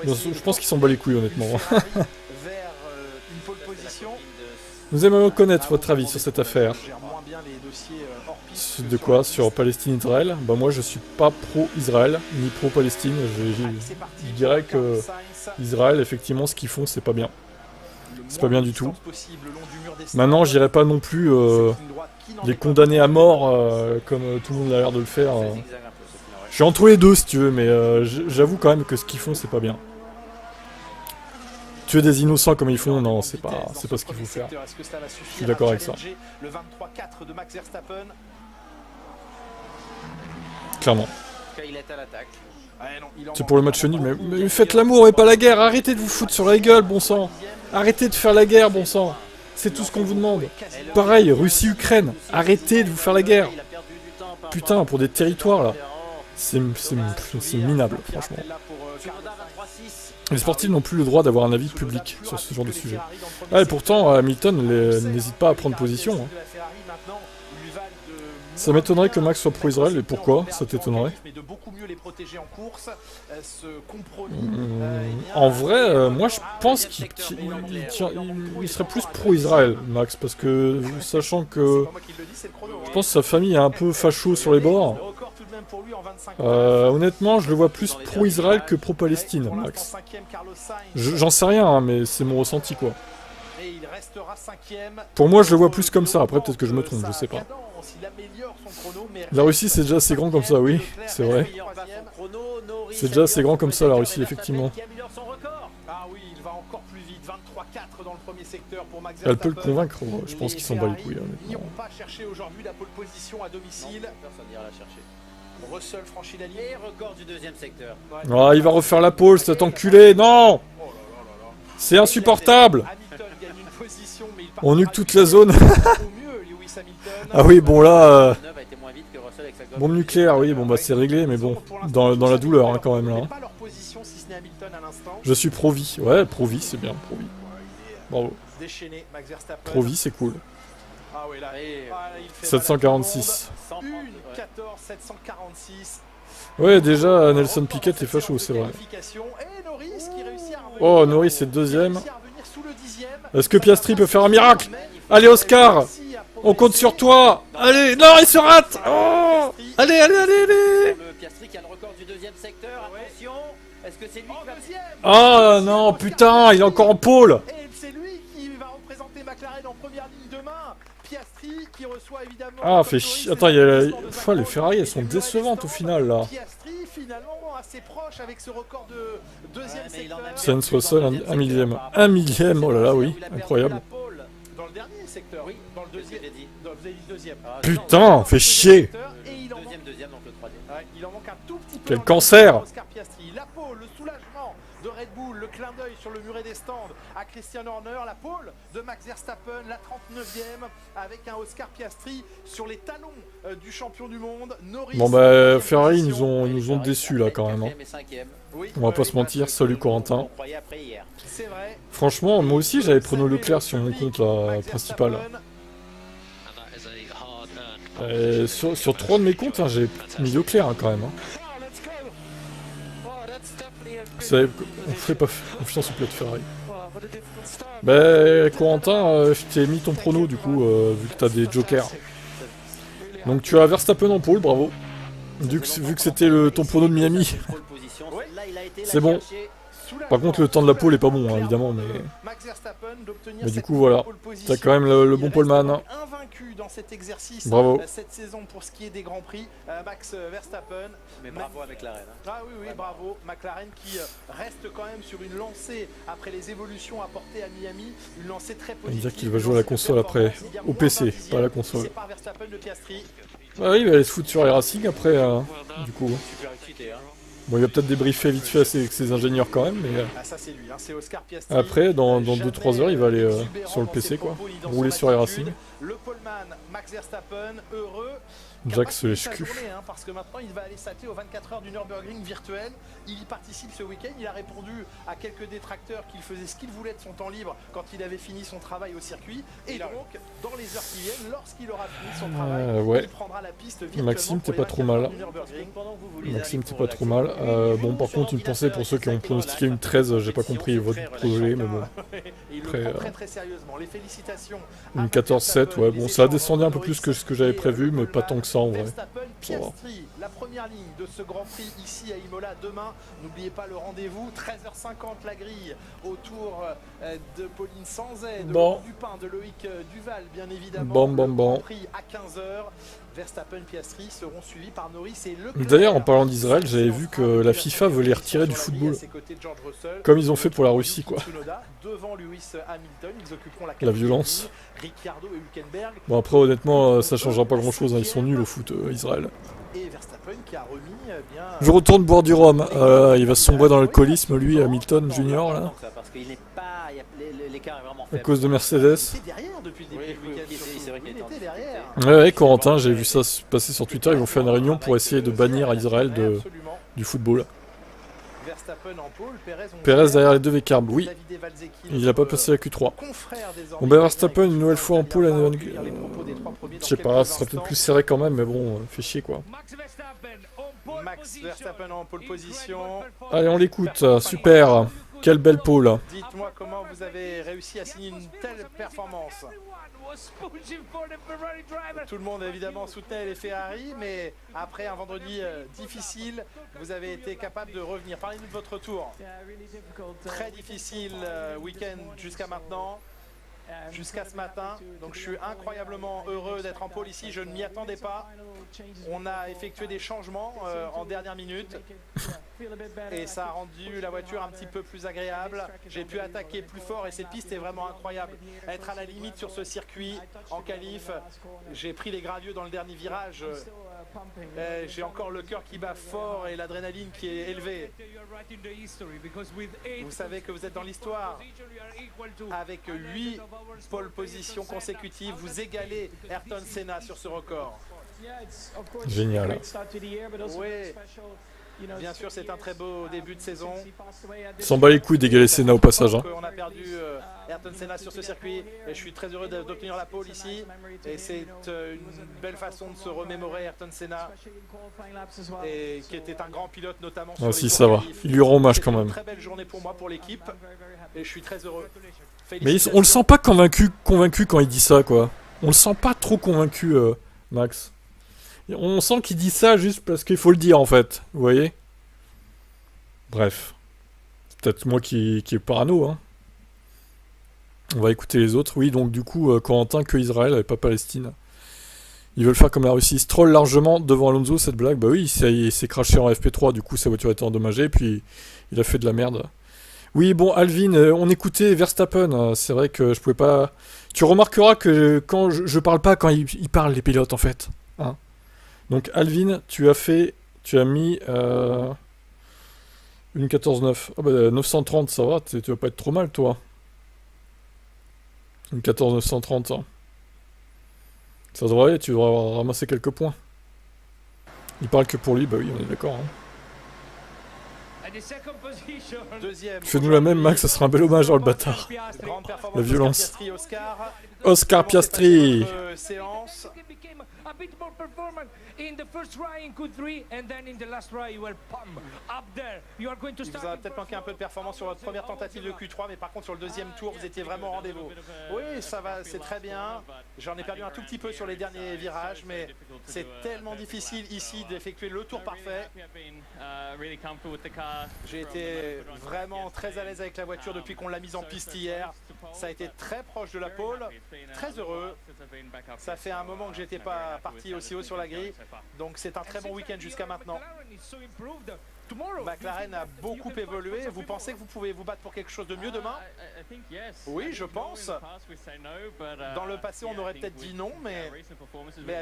je pense qu'il s'en bat les couilles honnêtement. Nous aimerions connaître votre avis sur cette affaire. De quoi? Sur Palestine-Israël? Bah moi je suis pas pro-Israël, ni pro-Palestine. Je dirais que Israël, effectivement, ce qu'ils font, c'est pas bien. C'est pas bien du tout. Maintenant, j'irai pas non plus les condamner à mort, comme tout le monde a l'air de le faire. Je suis entre les deux, si tu veux, mais j'avoue quand même que ce qu'ils font, c'est pas bien. Tuer des innocents comme ils font, non, c'est pas ce qu'il faut faire. Je suis d'accord avec ça. Clairement. C'est pour le match nul, mais faites l'amour et pas la guerre. Arrêtez de vous foutre sur la gueule, bon sang. Arrêtez de faire la guerre, bon sang. C'est tout ce qu'on vous demande. Pareil, Russie-Ukraine. Arrêtez de vous faire la guerre. Putain, pour des territoires, là. C'est minable, franchement. Les sportifs n'ont plus le droit d'avoir un avis public sur ce genre de sujet. Ah, et pourtant, Hamilton n'hésite pas à prendre position. Hein. Ça m'étonnerait que Max soit pro-Israël, et pourquoi ça t'étonnerait? En vrai, moi je pense qu'il serait plus pro-Israël, Max, parce que, sachant que je pense que sa famille est un peu facho sur les bords, honnêtement je le vois plus pro-Israël que pro-Palestine, Max. J'en sais rien, hein, mais c'est mon ressenti, quoi. Pour moi je le vois plus comme ça, après peut-être que je me trompe, je sais pas. La Russie c'est déjà assez grand comme ça, oui, c'est vrai. C'est déjà assez grand comme ça la Russie, effectivement. Elle peut le convaincre, je pense qu'ils s'en bat les couilles, honnêtement. Ah, il va refaire la pole, cet enculé, non! C'est insupportable! On nuque toute la zone. Ah oui, bon là... Bombe nucléaire, oui, bon bah c'est réglé, mais bon, dans la douleur hein, quand même là. Hein. un instant. Je suis pro-vie. Ouais, pro-vie, c'est bien, pro-vie. Bravo. Déchaîné, Max Verstappen. Pro-vie, c'est cool. Ah ouais, là, il fait 746. 1, 14, 746. Ouais, déjà, Nelson Piquet est facho, c'est vrai. Et Norris qui réussit à revenir. Oh, Norris est deuxième. Est-ce que Piastri peut faire un miracle? Allez, Oscar, on compte sur toi. Allez, non, il se rate. Oh, allez, allez, allez, allez. Le Piastri qui a le record du deuxième secteur. Attention, est-ce que c'est lui qui va... Oh non, putain, il est encore en pôle. Et c'est lui qui va représenter McLaren en première ligne demain. Piastri qui reçoit évidemment... Ah, fait chier. Attends, il y a la... les Ferrari, elles sont décevantes au final, là. Piastri finalement assez proche avec ce record de deuxième secteur. Sainz Russell, un millième. Un millième, oh là là, oui, incroyable. Dans le dernier secteur, oui, dans le deuxième. Vous avez dit deuxième. Putain, fait chier. Deuxième, donc le troisième. Ouais, il en manque un tout petit peu. Quel cancer. Oscar Piastri, la pole, le soulagement de Red Bull, le clin d'œil sur le muret des stands à Christian Horner, la pole de Max Verstappen, la 39e avec un Oscar Piastri sur les talons du champion du monde. Norris, bon bah Ferrari ils nous ont déçus là quand même. Hein. Oui, on va pas se mentir, salut Corentin. C'est vrai. Franchement, moi aussi j'avais Prono Leclerc sur mon compte là, principal. Sur 3 de mes comptes, hein, j'ai mis Leclerc hein, quand même. Hein. Vous savez, on fait pas confiance au pilote Ferrari. Bah Corentin, je t'ai mis ton prono du coup, vu que t'as des jokers. Donc tu as Verstappen en pole, bravo. Vu que c'était ton prono de Miami. C'est bon. Par contre le temps de la pole est pas bon hein, évidemment, mais du coup voilà. T'as quand même le bon poleman. Invaincu dans cet exercice. Bravo. Cette saison pour ce qui est des grands prix, Max Verstappen. Mais bravo à McLaren. Ah oui, oui, bravo. McLaren qui reste quand même sur une lancée après les évolutions apportées à Miami. Une lancée très positive. Il va dire qu'il va jouer à la console après. Au PC, pas à la console. C'est par Verstappen de Piastri. Ah oui, il va aller se foutre sur les Racing après, du coup. Super excité, hein. Bon, il va peut-être débriefer vite fait avec ses ingénieurs quand même, mais... Ah, ça c'est lui, hein, c'est Oscar Piastri. Après, dans 2-3 heures, il va aller sur le PC, quoi. Rouler sur les Racing. Le poleman, Max Verstappen, heureux. Jack se lèche cul. Hein, parce que maintenant, il va aller s'atteler aux 24 heures du Nürburgring virtuel. Il y participe ce week-end. Il a répondu à quelques détracteurs qu'il faisait ce qu'il voulait de son temps libre quand il avait fini son travail au circuit. Et donc, dans les heures qui viennent, lorsqu'il aura fini son travail, ouais. il prendra la piste virtuellement. Maxime, t'es pas trop mal. Maxime, t'es pas trop mal. Bon, par contre, une pensée pour ceux qui ont pronostiqué une 13, j'ai pas compris votre projet, mais bon. Après, très sérieusement. Les félicitations. Une 14-7, ouais. Bon, ça a descendu un peu plus que ce que j'avais prévu, mais pas tant que ça en vrai. Piastri, la première ligne de ce Grand Prix ici à Imola demain. N'oubliez pas le rendez-vous, 13h50 la grille autour de Pauline Sanzet, de Laurent Dupin, de Loïc Duval, bien évidemment. Le Grand Prix à 15h. Verstappen, Piastri seront suivis par Norris et Leclerc. D'ailleurs, en parlant d'Israël, j'avais vu que la FIFA veut les retirer du football. Comme ils ont fait pour la Russie, quoi. Devant Lewis Hamilton, ils occuperont la violence. Ricciardo et Hülkenberg. Bon, après, honnêtement, ça changera pas grand-chose. Hein. Ils sont nuls au foot, Israël. Et Verstappen qui a remis bien... Je retourne boire du rhum. Il va sombrer dans l'alcoolisme, lui, Hamilton Junior, là. Parce qu'il n'est pas... L'écart est vraiment À faible. cause de Mercedes. Il était derrière depuis le début du week-end. C'est vrai qu'il était derrière. Ouais, Corentin, j'ai vu ça passer sur Twitter. Ils vont faire une réunion pour essayer de bannir Israël du football. Perez derrière les deux Vcarb, oui. Il a pas passé la Q3. Bon ben Verstappen une nouvelle fois en pole. Je sais pas, ce sera peut-être plus serré quand même, mais bon, fait chier quoi. Max Verstappen en pole position. Allez, on l'écoute, super. Quelle belle pole. Dites-moi comment vous avez réussi à signer une telle performance. Tout le monde évidemment soutenait les Ferrari, mais après un vendredi difficile, vous avez été capable de revenir. Parlez-nous de votre tour. Très difficile week-end jusqu'à maintenant. Jusqu'à ce matin, donc je suis incroyablement heureux d'être en pole ici, je ne m'y attendais pas. On a effectué des changements en dernière minute et ça a rendu la voiture un petit peu plus agréable. J'ai pu attaquer plus fort et cette piste est vraiment incroyable. Être à la limite sur ce circuit en qualif, j'ai pris les gravieux dans le dernier virage. J'ai encore le cœur qui bat fort et l'adrénaline qui est élevée. Vous savez que vous êtes dans l'histoire. Avec 8 pole positions consécutives, vous égalez Ayrton Senna sur ce record. Génial. Oui. Bien sûr, c'est un très beau début de saison. Il s'en bat les couilles d'égaler Senna au passage. Hein. On a perdu Ayrton Senna sur ce circuit et je suis très heureux d'obtenir la pole ici. Et c'est une belle façon de se remémorer Ayrton Senna, et qui était un grand pilote notamment sur Ah les si, tours ça va. qualifs. Il lui rend hommage quand C'était même. une très belle journée pour moi, pour l'équipe, et je suis très heureux. Mais on le sent pas convaincu quand il dit ça, quoi. On le sent pas trop convaincu, Max. On sent qu'il dit ça juste parce qu'il faut le dire, en fait. Vous voyez? Bref. C'est peut-être moi qui est parano, hein. On va écouter les autres. Oui, donc du coup, Corentin, que Israël et pas Palestine. Ils veulent faire comme la Russie. Stroll largement devant Alonso, cette blague. Bah oui, il s'est craché en FP3, du coup sa voiture a été endommagée, puis il a fait de la merde. Oui, bon, Alvin, on écoutait Verstappen. C'est vrai que je pouvais pas... Tu remarqueras que quand je parle pas quand ils parlent, les pilotes, en fait. Hein. Donc, Alvin, tu as mis une 14.9. Ah bah, 930, ça va, tu vas pas être trop mal, toi. Une 14.930, hein. Ça devrait aller, tu devrais avoir ramassé quelques points. Il parle que pour lui, bah oui, on est d'accord. Hein. Fais-nous la même, Max, ça sera un bel hommage dans le bâtard. La violence. Oscar Piastri. A bit more performance in the first try in Q3 and then in the last try you were up there. You are going to Il start. vous a peut-être manqué un peu de performance sur votre première tentative de Q3, mais par contre sur le deuxième tour vous étiez vraiment au rendez-vous. Oui, ça va, c'est très bien. J'en ai perdu un tout petit peu sur les derniers virages, mais c'est tellement difficile ici d'effectuer le tour parfait. J'ai été vraiment très à l'aise avec la voiture depuis qu'on l'a mise en piste hier. Ça a été très proche de la pole, très heureux. Ça fait un moment que j'étais pas parti aussi haut sur la grille, donc c'est un très bon week-end jusqu'à maintenant. McLaren a beaucoup évolué. Vous pensez que vous pouvez vous battre pour quelque chose de mieux demain? Oui, je pense. Dans le passé, on aurait peut-être dit non, mais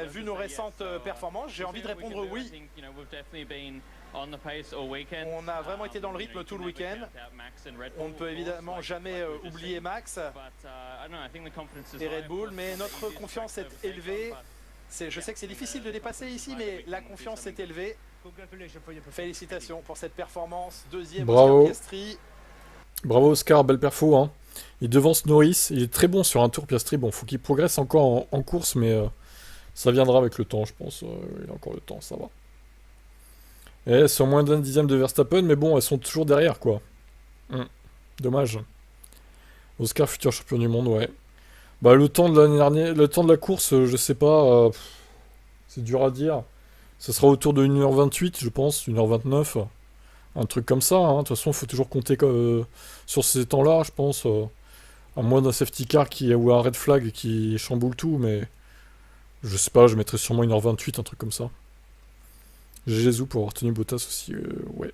vu nos récentes performances, j'ai envie de répondre oui. On a vraiment été dans le rythme tout le week-end. On ne peut évidemment jamais oublier Max et Red Bull, mais notre confiance est élevée. Je sais que c'est difficile de dépasser ici, mais la confiance est élevée. Félicitations pour cette performance. Deuxième, bravo. Oscar Piastri. Bravo Oscar, belle perfo. Hein. Il devance Norris. Il est très bon sur un tour, Piastri. Bon, faut qu'il progresse encore en course, mais ça viendra avec le temps, je pense. Il a encore le temps, ça va. Et elles sont moins d'un dixième de Verstappen, mais bon, elles sont toujours derrière, quoi. Dommage. Oscar, futur champion du monde, ouais. Bah, le temps de l'année dernière, le temps de la course, je sais pas. C'est dur à dire. Ça sera autour de 1h28, je pense, 1h29. Un truc comme ça, hein. De toute façon, il faut toujours compter sur ces temps-là, je pense. À moins d'un safety car ou un red flag qui chamboule tout, mais... Je sais pas, je mettrais sûrement 1h28, un truc comme ça. GG pour avoir tenu Bottas aussi, ouais.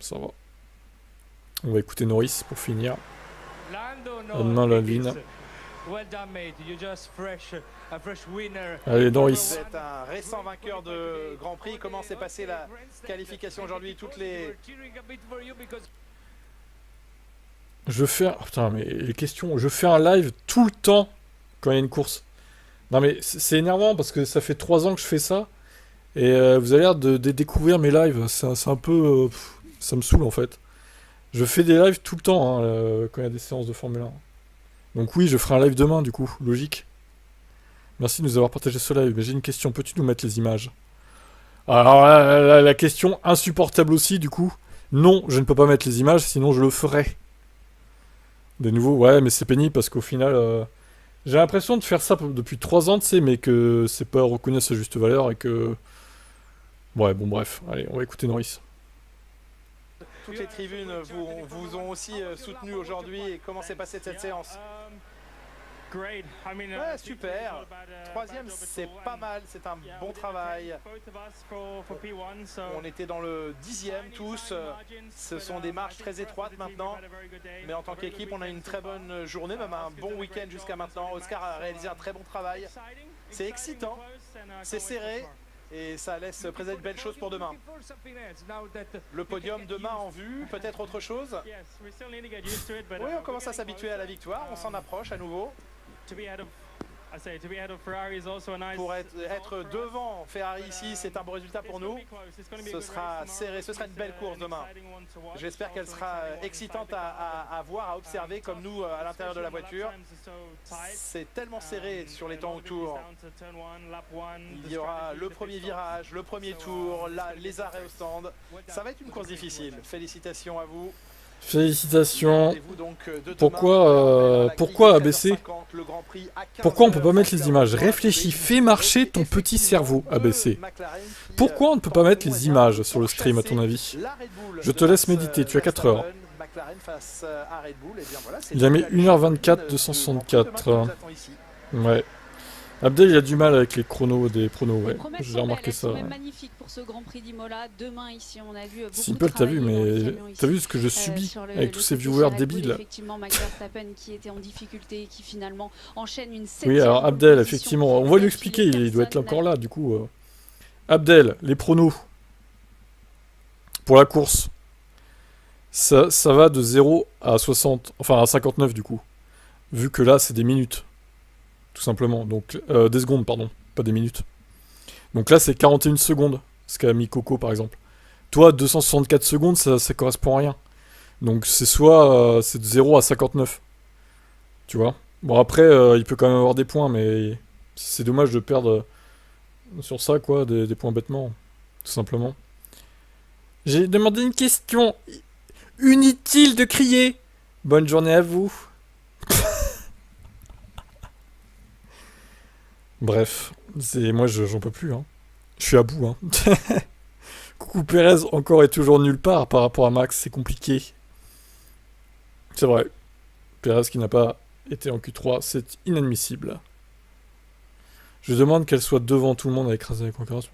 Ça va. On va écouter Norris pour finir. Demain la ligne. Allez, Norris. Vous êtes un récent vainqueur de Grand Prix. Comment s'est passée la qualification aujourd'hui? Je fais... Oh, putain, mais les questions... Je fais un live tout le temps quand il y a une course. Non, mais c'est énervant parce que ça fait 3 ans que je fais ça. Et vous avez l'air de découvrir mes lives. C'est un peu... ça me saoule, en fait. Je fais des lives tout le temps hein, quand il y a des séances de Formule 1. Donc oui, je ferai un live demain, du coup. Logique. Merci de nous avoir partagé ce live. Mais j'ai une question. Peux-tu nous mettre les images? Alors la question insupportable aussi, du coup. Non, je ne peux pas mettre les images, sinon je le ferai. De nouveau, ouais, mais c'est pénible parce qu'au final... j'ai l'impression de faire ça depuis 3 ans, tu sais, mais que c'est pas reconnu à sa juste valeur et que... Ouais, bon, bref. Allez, on va écouter Norris. Toutes les tribunes vous ont aussi soutenu aujourd'hui. Et comment s'est passée cette séance? Ouais, super. 3e, c'est pas mal. C'est un bon travail. On était dans le 10e tous. Ce sont des marges très étroites maintenant. Mais en tant qu'équipe, on a une très bonne journée, même un bon week-end jusqu'à maintenant. Oscar a réalisé un très bon travail. C'est excitant. C'est serré. Et ça laisse présenter de belles choses pour demain. Le podium demain en vue, peut-être autre chose? Oui, on commence à s'habituer à la victoire, on s'en approche à nouveau. Pour être devant Ferrari ici, c'est un bon résultat pour nous. Ce sera serré, ce sera une belle course demain. J'espère qu'elle sera excitante à voir, à observer comme nous à l'intérieur de la voiture. C'est tellement serré sur les temps autour. Il y aura le premier virage, le premier tour, les arrêts au stand. Ça va être une course difficile. Félicitations à vous. Félicitations. Pourquoi ABC? Pourquoi on peut pas mettre les images? Réfléchis, fais marcher ton petit cerveau, ABC. Pourquoi on ne peut pas mettre les images sur le stream, à ton avis? Je te laisse méditer, tu as 4 heures. Il a mis 1h24, 264. Ouais. Abdel, il a du mal avec les chronos des pronos, ouais. J'ai remarqué ça. C'est magnifique pour ce Grand Prix d'Imola. Demain, ici, on a vu beaucoup Simple, t'as vu, mais t'as vu ce que je subis avec tous ces viewers débiles. Effectivement, Max Verstappen qui était en difficulté et qui finalement enchaîne une 7e. Oui, alors Abdel, effectivement, on va lui expliquer, il doit être encore là, du coup. Abdel, les pronos pour la course, ça va de 0 à 60, enfin à 59 du coup, vu que là, c'est des minutes. Tout simplement, donc des secondes, pardon, pas des minutes. Donc là, c'est 41 secondes, ce qu'a mis Coco par exemple. Toi, 264 secondes, ça correspond à rien. Donc c'est soit c'est de 0 à 59. Tu vois. Bon, après, il peut quand même avoir des points, mais c'est dommage de perdre sur ça, quoi, des points bêtement. Tout simplement. J'ai demandé une question. Inutile de crier. Bonne journée à vous. Bref, moi j'en peux plus, hein. Je suis à bout, hein. Coucou Pérez, encore et toujours nulle part par rapport à Max, c'est compliqué. C'est vrai. Pérez qui n'a pas été en Q3, c'est inadmissible. Je demande qu'elle soit devant tout le monde à écraser la concurrence.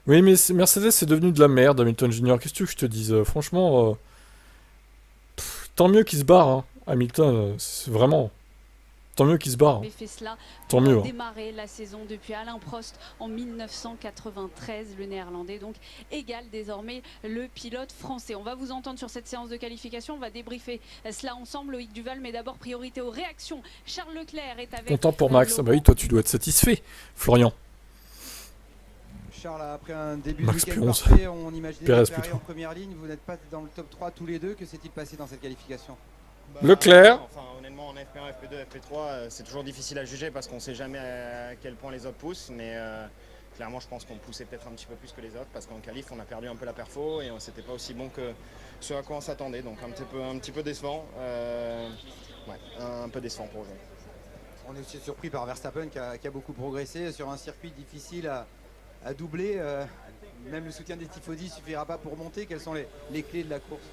Oui, mais Mercedes c'est devenu de la merde, Hamilton Junior. Qu'est-ce que tu veux que je te dise? Franchement, tant mieux qu'il se barre, hein. Hamilton, c'est vraiment... Tant mieux qu'il se barre. Tant mieux. Démarrer la saison depuis Alain Prost en 1993, le néerlandais donc égale désormais le pilote français. On va vous entendre sur cette séance de qualification, on va débriefer cela ensemble. Loïc Duval, mais d'abord priorité aux réactions. Charles Leclerc est avec... Content pour Max. Ah bah oui, toi tu dois être satisfait, Florian. Charles, après un début Max de week-end parfait, on imaginait Ferrari en première ligne. Vous n'êtes pas dans le top 3 tous les deux. Que s'est-il passé dans cette qualification? Leclerc. Enfin, honnêtement, en FP1, FP2, FP3, c'est toujours difficile à juger parce qu'on ne sait jamais à quel point les autres poussent. Mais clairement, je pense qu'on poussait peut-être un petit peu plus que les autres parce qu'en qualif, on a perdu un peu la perfo et c'était pas aussi bon que ce à quoi on s'attendait. Donc un petit peu décevant. Ouais, un peu décevant pour aujourd'hui. On est aussi surpris par Verstappen qui a beaucoup progressé sur un circuit difficile à doubler. Même le soutien des tifosi ne suffira pas pour monter. Quelles sont les clés de la course?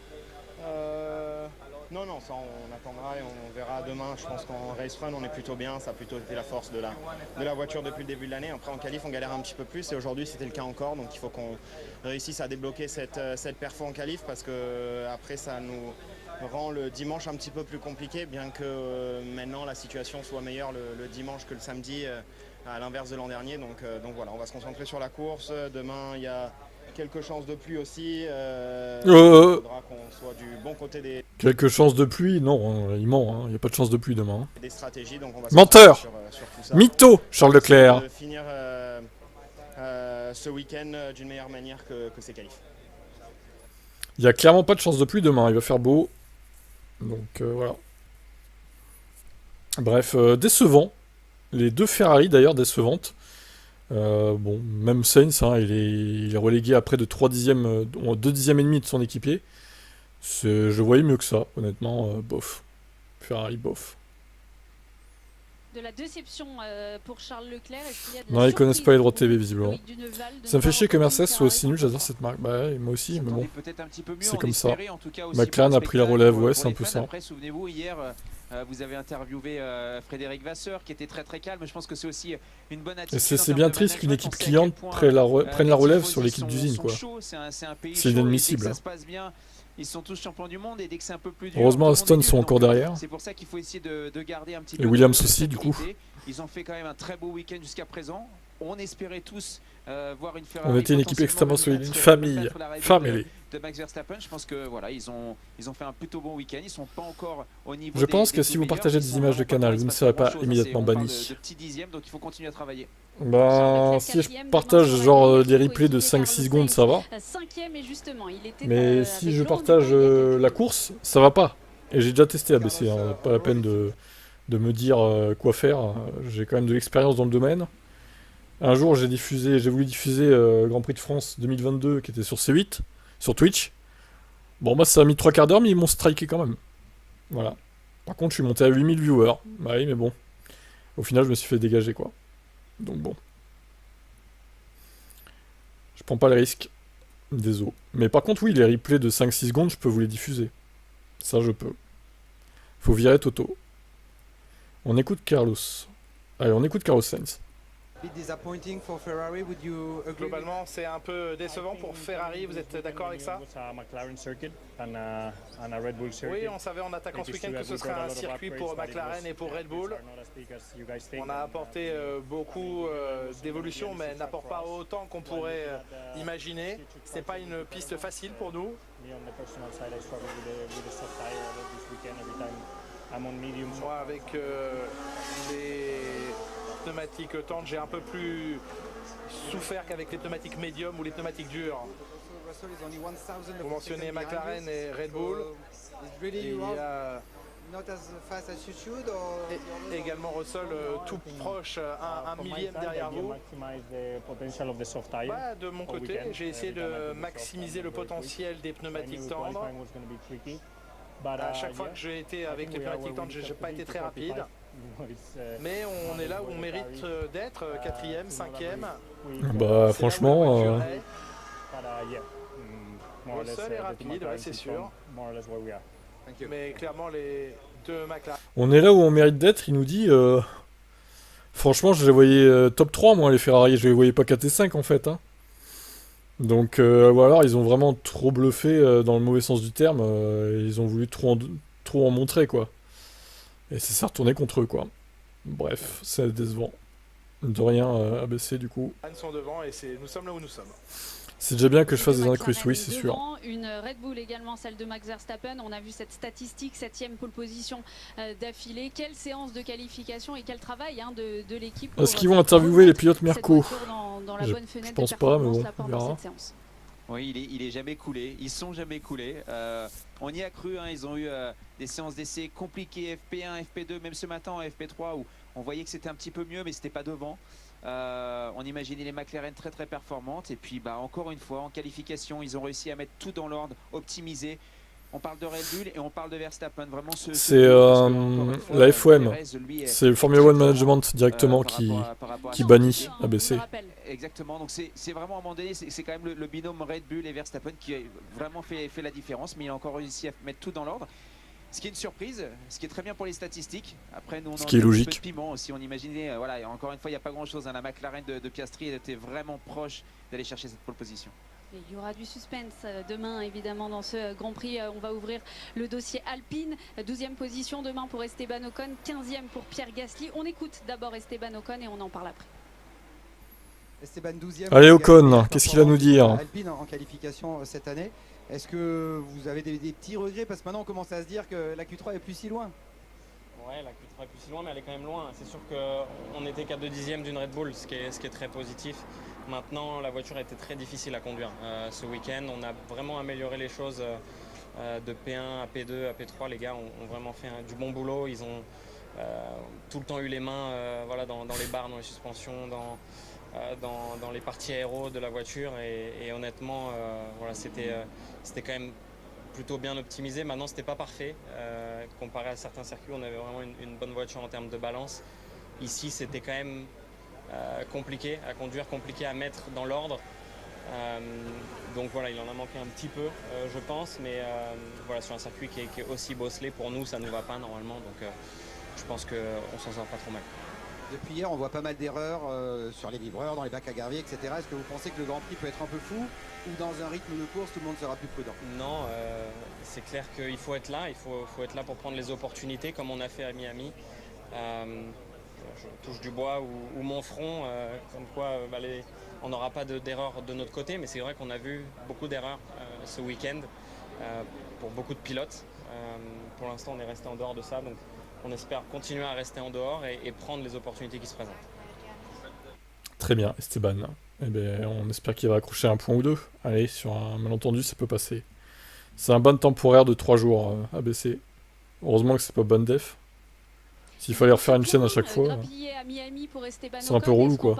Non, ça on attendra et on verra demain. Je pense qu'en race run on est plutôt bien, ça a plutôt été la force de la voiture depuis le début de l'année. Après en qualif on galère un petit peu plus et aujourd'hui c'était le cas encore, donc il faut qu'on réussisse à débloquer cette perfo en qualif parce que après ça nous rend le dimanche un petit peu plus compliqué, bien que maintenant la situation soit meilleure le dimanche que le samedi à l'inverse de l'an dernier. Donc voilà, on va se concentrer sur la course. Demain il y a quelques chances de pluie aussi. Il faudra qu'on soit du bon côté des... Quelques chances de pluie? Non, hein, il ment. Il n'y a pas de chance de pluie demain. Hein. Des stratégies, donc on va menteur sur tout ça. Mytho, Charles Leclerc. De finir ce week-end d'une meilleure manière que ces qualifs. Il n'y a clairement pas de chance de pluie demain. Il va faire beau. Donc voilà. Bref, décevant. Les deux Ferrari d'ailleurs décevantes. Bon, même Sainz, hein, il est relégué à près de 2 dixièmes et demi de son équipier. Je voyais mieux que ça, honnêtement, bof. Ferrari, bof. De la déception pour Charles Leclerc. Non, ils connaissent pas les droits TV visiblement. Ça me fait chier que Mercedes soit aussi nul, j'adore cette marque. Bah ouais, moi aussi, mais bon. C'est comme ça. McLaren a pris la relève, ouais, c'est un peu ça. Après, souvenez-vous, hier, vous avez interviewé Frédéric Vasseur qui était très très calme. Je pense que c'est aussi une bonne attitude. C'est bien triste qu'une équipe cliente prenne la relève sur l'équipe d'usine, quoi. C'est inadmissible. Ça se passe bien. Ils sont tous champions du monde et dès que c'est un peu plus dur... Heureusement, Aston sont encore derrière. C'est pour ça qu'il faut essayer de garder un petit peu... Et Williams aussi, du coup. Ils ont fait quand même un très beau week-end jusqu'à présent. On espérait tous voir une Ferrari... On était une équipe extrêmement solide, une famille. de Max Verstappen. Je pense que voilà, ils ont fait un plutôt bon week-end. Ils sont pas encore au niveau. Je pense que si vous partagez des images de Canal, vous ne serez pas immédiatement banni. De petits dixièmes, donc il faut continuer à travailler. Bah, si je partage genre des replays de 5-6 secondes, ça va. Mais si je partage la course, ça va pas. Et j'ai déjà testé ABC, hein, pas la peine de me dire quoi faire. J'ai quand même de l'expérience dans le domaine. Un jour, j'ai voulu diffuser le Grand Prix de France 2022 qui était sur C8, sur Twitch. Bon, moi ça a mis 3 quarts d'heure, mais ils m'ont striké quand même. Voilà. Par contre, je suis monté à 8000 viewers. Bah oui, mais bon. Au final, je me suis fait dégager, quoi. Donc bon. Je prends pas le risque. Désolé. Mais par contre, oui, les replays de 5-6 secondes, je peux vous les diffuser. Ça, je peux. Faut virer Toto. On écoute Carlos. Allez, on écoute Carlos Sainz. Globalement, c'est un peu décevant pour Ferrari, vous êtes d'accord avec ça? Oui, on savait en attaquant ce week-end que ce serait un circuit pour McLaren et pour Red Bull. On a apporté beaucoup d'évolution, mais n'apporte pas autant qu'on pourrait imaginer. Ce n'est pas une piste facile pour nous. Moi, avec les pneumatiques tendres, j'ai un peu plus souffert qu'avec les pneumatiques médium ou les pneumatiques dures. Vous mentionnez McLaren et Red Bull. Il y a également Russell tout proche, un millième derrière vous. Bah, de mon côté, j'ai essayé de maximiser le potentiel des pneumatiques tendres. À chaque fois que j'ai été avec les pneumatiques tendres, je n'ai pas été très rapide. Mais on est là où on mérite d'être, 4e, 5e. Bah franchement... Russell est rapide, ouais, c'est sûr. Mais clairement, les deux McLaren... On est là où on mérite d'être, il nous dit... Franchement, je les voyais top 3, moi, les Ferrari. Je les voyais pas 4 et 5, en fait. Hein. Donc, ou alors, ils ont vraiment trop bluffé dans le mauvais sens du terme. Ils ont voulu trop en montrer, quoi. Et ça s'est retourné contre eux, quoi. Bref, c'est décevant. De rien ABC, du coup. Ils sont devant et nous sommes là où nous sommes. C'est déjà bien que je fasse des incrustes, oui, c'est sûr. Une Red Bull également, celle de Max Verstappen. On a vu cette statistique, 7e pole position d'affilée. Quelle séance de qualification et quel travail hein, de l'équipe. Est-ce qu'ils vont interviewer les pilotes Merco? Dans la bonne fenêtre je pense pas, mais bon, on verra. Oui, il est jamais coulé. Ils sont jamais coulés. On y a cru. Hein, ils ont eu des séances d'essai compliquées, FP1, FP2, même ce matin en FP3 où on voyait que c'était un petit peu mieux, mais c'était pas devant. On imaginait les McLaren très très performantes et puis bah, encore une fois en qualification ils ont réussi à mettre tout dans l'ordre, optimiser. On parle de Red Bull et on parle de Verstappen. Vraiment c'est la FOM, c'est le Formula One Management directement qui bannit ABC. Exactement, donc c'est vraiment à un moment donné, c'est quand même le binôme Red Bull et Verstappen qui a vraiment fait la différence, mais il a encore réussi à mettre tout dans l'ordre. Ce qui est une surprise, ce qui est très bien pour les statistiques. Après, nous, on ce qui est logique. Un peu de piment, si on imaginait, voilà, encore une fois, il n'y a pas grand-chose. Hein. La McLaren de Piastri, elle était vraiment proche d'aller chercher cette pole position. Et il y aura du suspense demain, évidemment, dans ce Grand Prix. On va ouvrir le dossier Alpine. 12e position demain pour Esteban Ocon, 15e pour Pierre Gasly. On écoute d'abord Esteban Ocon et on en parle après. Esteban 12e. Allez Ocon, qu'est-ce qu'il va nous dire? Alpine en qualification cette année. Est-ce que vous avez des petits regrets? Parce que maintenant on commence à se dire que la Q3 est plus si loin. Ouais, la Q3 est plus si loin, mais elle est quand même loin. C'est sûr qu'on était qu'à 2 dixièmes d'une Red Bull, ce qui est très positif. Maintenant, la voiture a été très difficile à conduire. Ce week-end, on a vraiment amélioré les choses de P1 à P2 à P3. Les gars ont vraiment fait du bon boulot. Ils ont tout le temps eu les mains voilà, dans les barres, dans les suspensions, dans les parties aéro de la voiture et honnêtement voilà, c'était quand même plutôt bien optimisé. Maintenant c'était pas parfait comparé à certains circuits, on avait vraiment une bonne voiture en termes de balance. Ici c'était quand même compliqué à conduire, compliqué à mettre dans l'ordre, donc voilà, il en a manqué un petit peu je pense, mais voilà, sur un circuit qui est aussi bosselé, pour nous ça nous va pas normalement, donc je pense qu'on s'en sort pas trop mal. Depuis hier, on voit pas mal d'erreurs sur les vibreurs, dans les bacs à gravier, etc. Est-ce que vous pensez que le Grand Prix peut être un peu fou ou dans un rythme de course, tout le monde sera plus prudent? Non, c'est clair qu'il faut être là. Il faut être là pour prendre les opportunités, comme on a fait à Miami. Je touche du bois ou mon front, comme quoi on n'aura pas d'erreurs de notre côté, mais c'est vrai qu'on a vu beaucoup d'erreurs ce week-end pour beaucoup de pilotes. Pour l'instant, on est resté en dehors de ça, donc on espère continuer à rester en dehors et prendre les opportunités qui se présentent. Très bien, Esteban. Eh ben, on espère qu'il va accrocher un point ou deux. Allez, sur un malentendu, ça peut passer. C'est un ban temporaire de 3 jours ABC. Heureusement que c'est pas ban def. S'il fallait refaire une chaîne à chaque fois, c'est un peu relou quoi.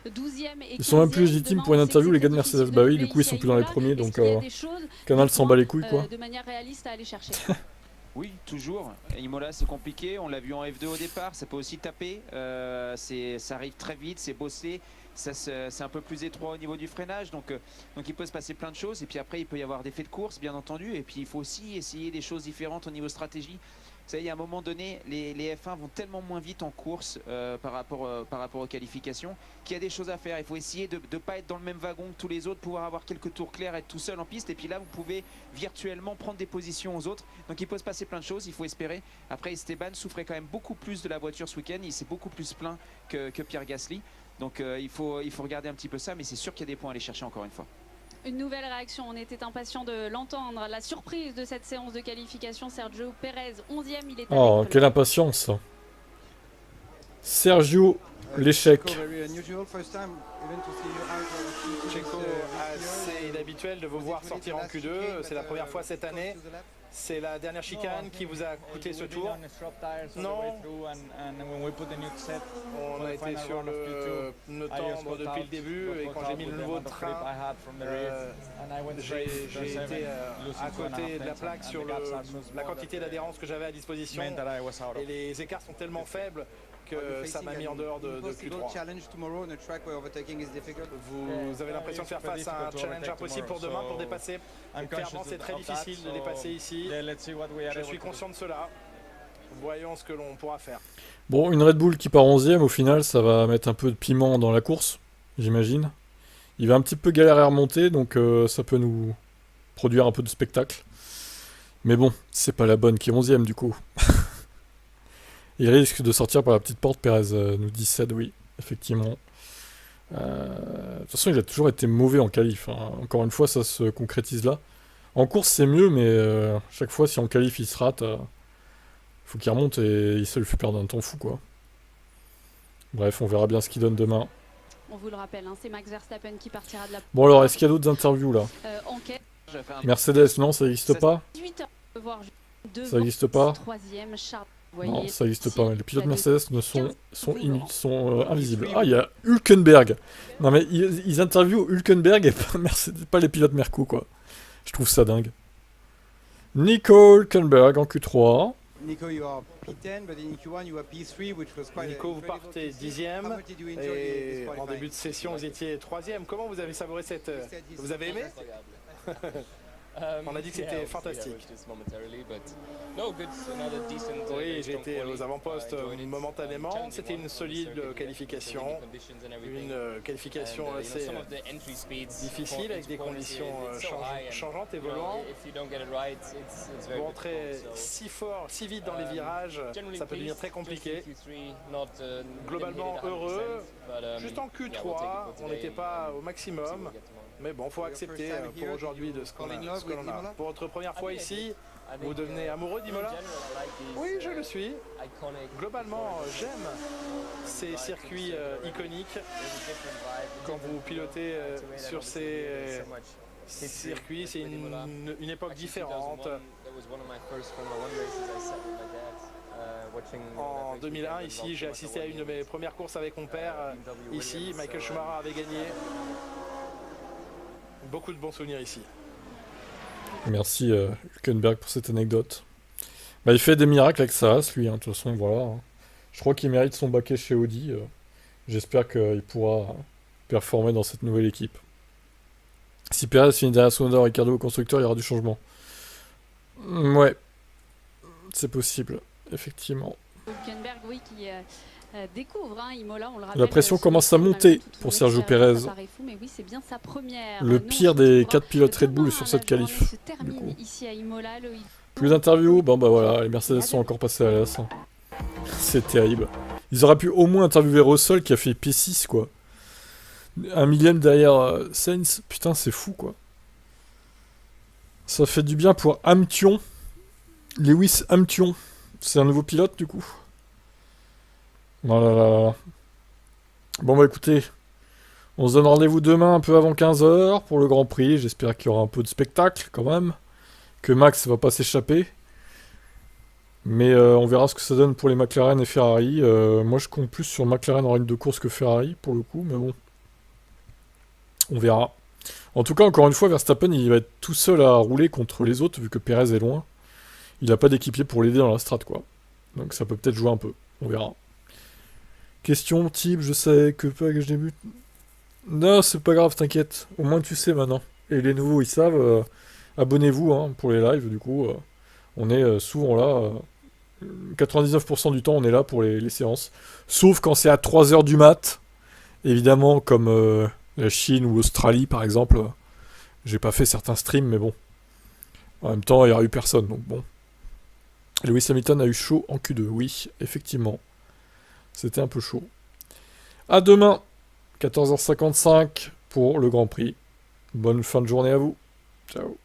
Ils sont même plus légitimes pour une interview, les gars de Mercedes. Bah oui, du coup ils sont plus dans les premiers, donc Canal s'en bat les couilles quoi. De manière réaliste à aller chercher. Oui, toujours. Imola, c'est compliqué. On l'a vu en F2 au départ. Ça peut aussi taper. Ça arrive très vite. C'est bossé. C'est un peu plus étroit au niveau du freinage. Donc il peut se passer plein de choses. Et puis après, il peut y avoir des faits de course, bien entendu. Et puis il faut aussi essayer des choses différentes au niveau stratégie. Vous savez, à un moment donné, les F1 vont tellement moins vite en course par rapport aux qualifications qu'il y a des choses à faire. Il faut essayer de ne pas être dans le même wagon que tous les autres, pouvoir avoir quelques tours clairs, être tout seul en piste. Et puis là, vous pouvez virtuellement prendre des positions aux autres. Donc il peut se passer plein de choses, il faut espérer. Après, Esteban souffrait quand même beaucoup plus de la voiture ce week-end. Il s'est beaucoup plus plaint que Pierre Gasly. Donc il faut regarder un petit peu ça, mais c'est sûr qu'il y a des points à aller chercher encore une fois. Une nouvelle réaction, on était impatient de l'entendre. La surprise de cette séance de qualification, Sergio Pérez, 11e, il est Oh, quelle impatience. Sergio, l'échec. Checo, assez inhabituel de vous voir sortir en Q2. C'est la première fois cette année. C'est la dernière chicane qui vous a coûté ce tour. Non. On a été sur le pneu tendre depuis le début et quand j'ai mis le nouveau train, j'ai été à côté de la plaque sur la quantité d'adhérence que j'avais à disposition. Et les écarts sont tellement faibles que ça m'a mis en dehors de Q3. Vous avez l'impression de faire face à un challenge impossible pour demain, pour dépasser. Clairement, c'est très difficile de dépasser ici. Je suis conscient de cela. Voyons ce que l'on pourra faire. Bon, une Red Bull qui part 11e, au final, ça va mettre un peu de piment dans la course, j'imagine. Il va un petit peu galérer à remonter, donc ça peut nous produire un peu de spectacle. Mais bon, c'est pas la bonne qui est 11e du coup. Il risque de sortir par la petite porte, Pérez, nous dit Ced, oui, effectivement. De toute façon, il a toujours été mauvais en qualif. Hein. Encore une fois, ça se concrétise là. En course, c'est mieux, mais chaque fois, si en qualif, il se rate, faut qu'il remonte et ça lui fait perdre un temps fou, quoi. Bref, on verra bien ce qu'il donne demain. On vous le rappelle, hein, c'est Max Verstappen qui partira de la... Bon alors, est-ce qu'il y a d'autres interviews, là Mercedes, non, ça n'existe pas. Ça n'existe pas. Non, ça n'existe pas. Les pilotes Mercedes sont invisibles. Ah, il y a Hülkenberg. Non, mais ils interviewent Hülkenberg et pas les pilotes Merco, quoi. Je trouve ça dingue. Nico Hülkenberg en Q3. Nico, you are P10, but in Q1 you are P3, which was quite. Nico, vous partez 10e et en début de session vous étiez 3e. Comment vous avez savouré cette... Vous avez aimé? On a dit que c'était fantastique. Oui, j'ai été aux avant-postes momentanément. C'était une solide qualification. Une qualification assez difficile avec des conditions changeantes, évoluantes. Vous rentrez si fort, si vite dans les virages, ça peut devenir très compliqué. Globalement heureux. Juste en Q3, on n'était pas au maximum. Mais bon, il faut accepter pour aujourd'hui de ce qu'on a. Pour votre première fois ici, vous devenez amoureux d'Imola? Oui, je le suis. Globalement, j'aime ces circuits iconiques. Quand vous pilotez sur ces circuits, c'est une époque différente. En 2001, ici, j'ai assisté à une de mes premières courses avec mon père. Ici, Michael Schumacher avait gagné. Beaucoup de bons souvenirs ici. Merci Hülkenberg pour cette anecdote. Bah, il fait des miracles avec sa race, lui, hein, de toute façon, voilà. Hein. Je crois qu'il mérite son baquet chez Audi. J'espère qu'il pourra performer dans cette nouvelle équipe. Si Perez finit derrière Tsunoda, Ricciardo au constructeur, il y aura du changement. Ouais, c'est possible, effectivement. Hülkenberg, oui, qui... découvre Imola, on le rappelle, la pression commence à monter pour Sergio Pérez. Mais oui, c'est bien sa première. Le pire des 4 pilotes Red Bull sur cette qualif. Ici à Imola, plus d'interviews, bon bah voilà, les Mercedes sont encore passés à l'as. C'est terrible. Ils auraient pu au moins interviewer Russell qui a fait P6 quoi. 1 millième derrière Sainz. Putain, c'est fou, quoi. Ça fait du bien pour Hamilton. Lewis Hamilton. C'est un nouveau pilote, du coup. Voilà. Bon, bah écoutez, on se donne rendez-vous demain un peu avant 15h pour le Grand Prix. J'espère qu'il y aura un peu de spectacle, quand même. Que Max va pas s'échapper. Mais on verra ce que ça donne pour les McLaren et Ferrari. Moi, je compte plus sur McLaren en ligne de course que Ferrari, pour le coup. Mais bon, on verra. En tout cas, encore une fois, Verstappen, il va être tout seul à rouler contre les autres, vu que Perez est loin. Il n'a pas d'équipier pour l'aider dans la strat, quoi. Donc ça peut peut-être jouer un peu. On verra. Question type, je sais que pas que je débute. Non, c'est pas grave, t'inquiète. Au moins tu sais maintenant. Et les nouveaux, ils savent. Abonnez-vous hein, pour les lives, du coup. On est souvent là. 99% du temps, on est là pour les séances. Sauf quand c'est à 3h du mat. Évidemment, comme la Chine ou l'Australie, par exemple. J'ai pas fait certains streams, mais bon. En même temps, il n'y a eu personne, donc bon. Lewis Hamilton a eu chaud en Q2, oui, effectivement. C'était un peu chaud. À demain, 14h55 pour le Grand Prix. Bonne fin de journée à vous. Ciao.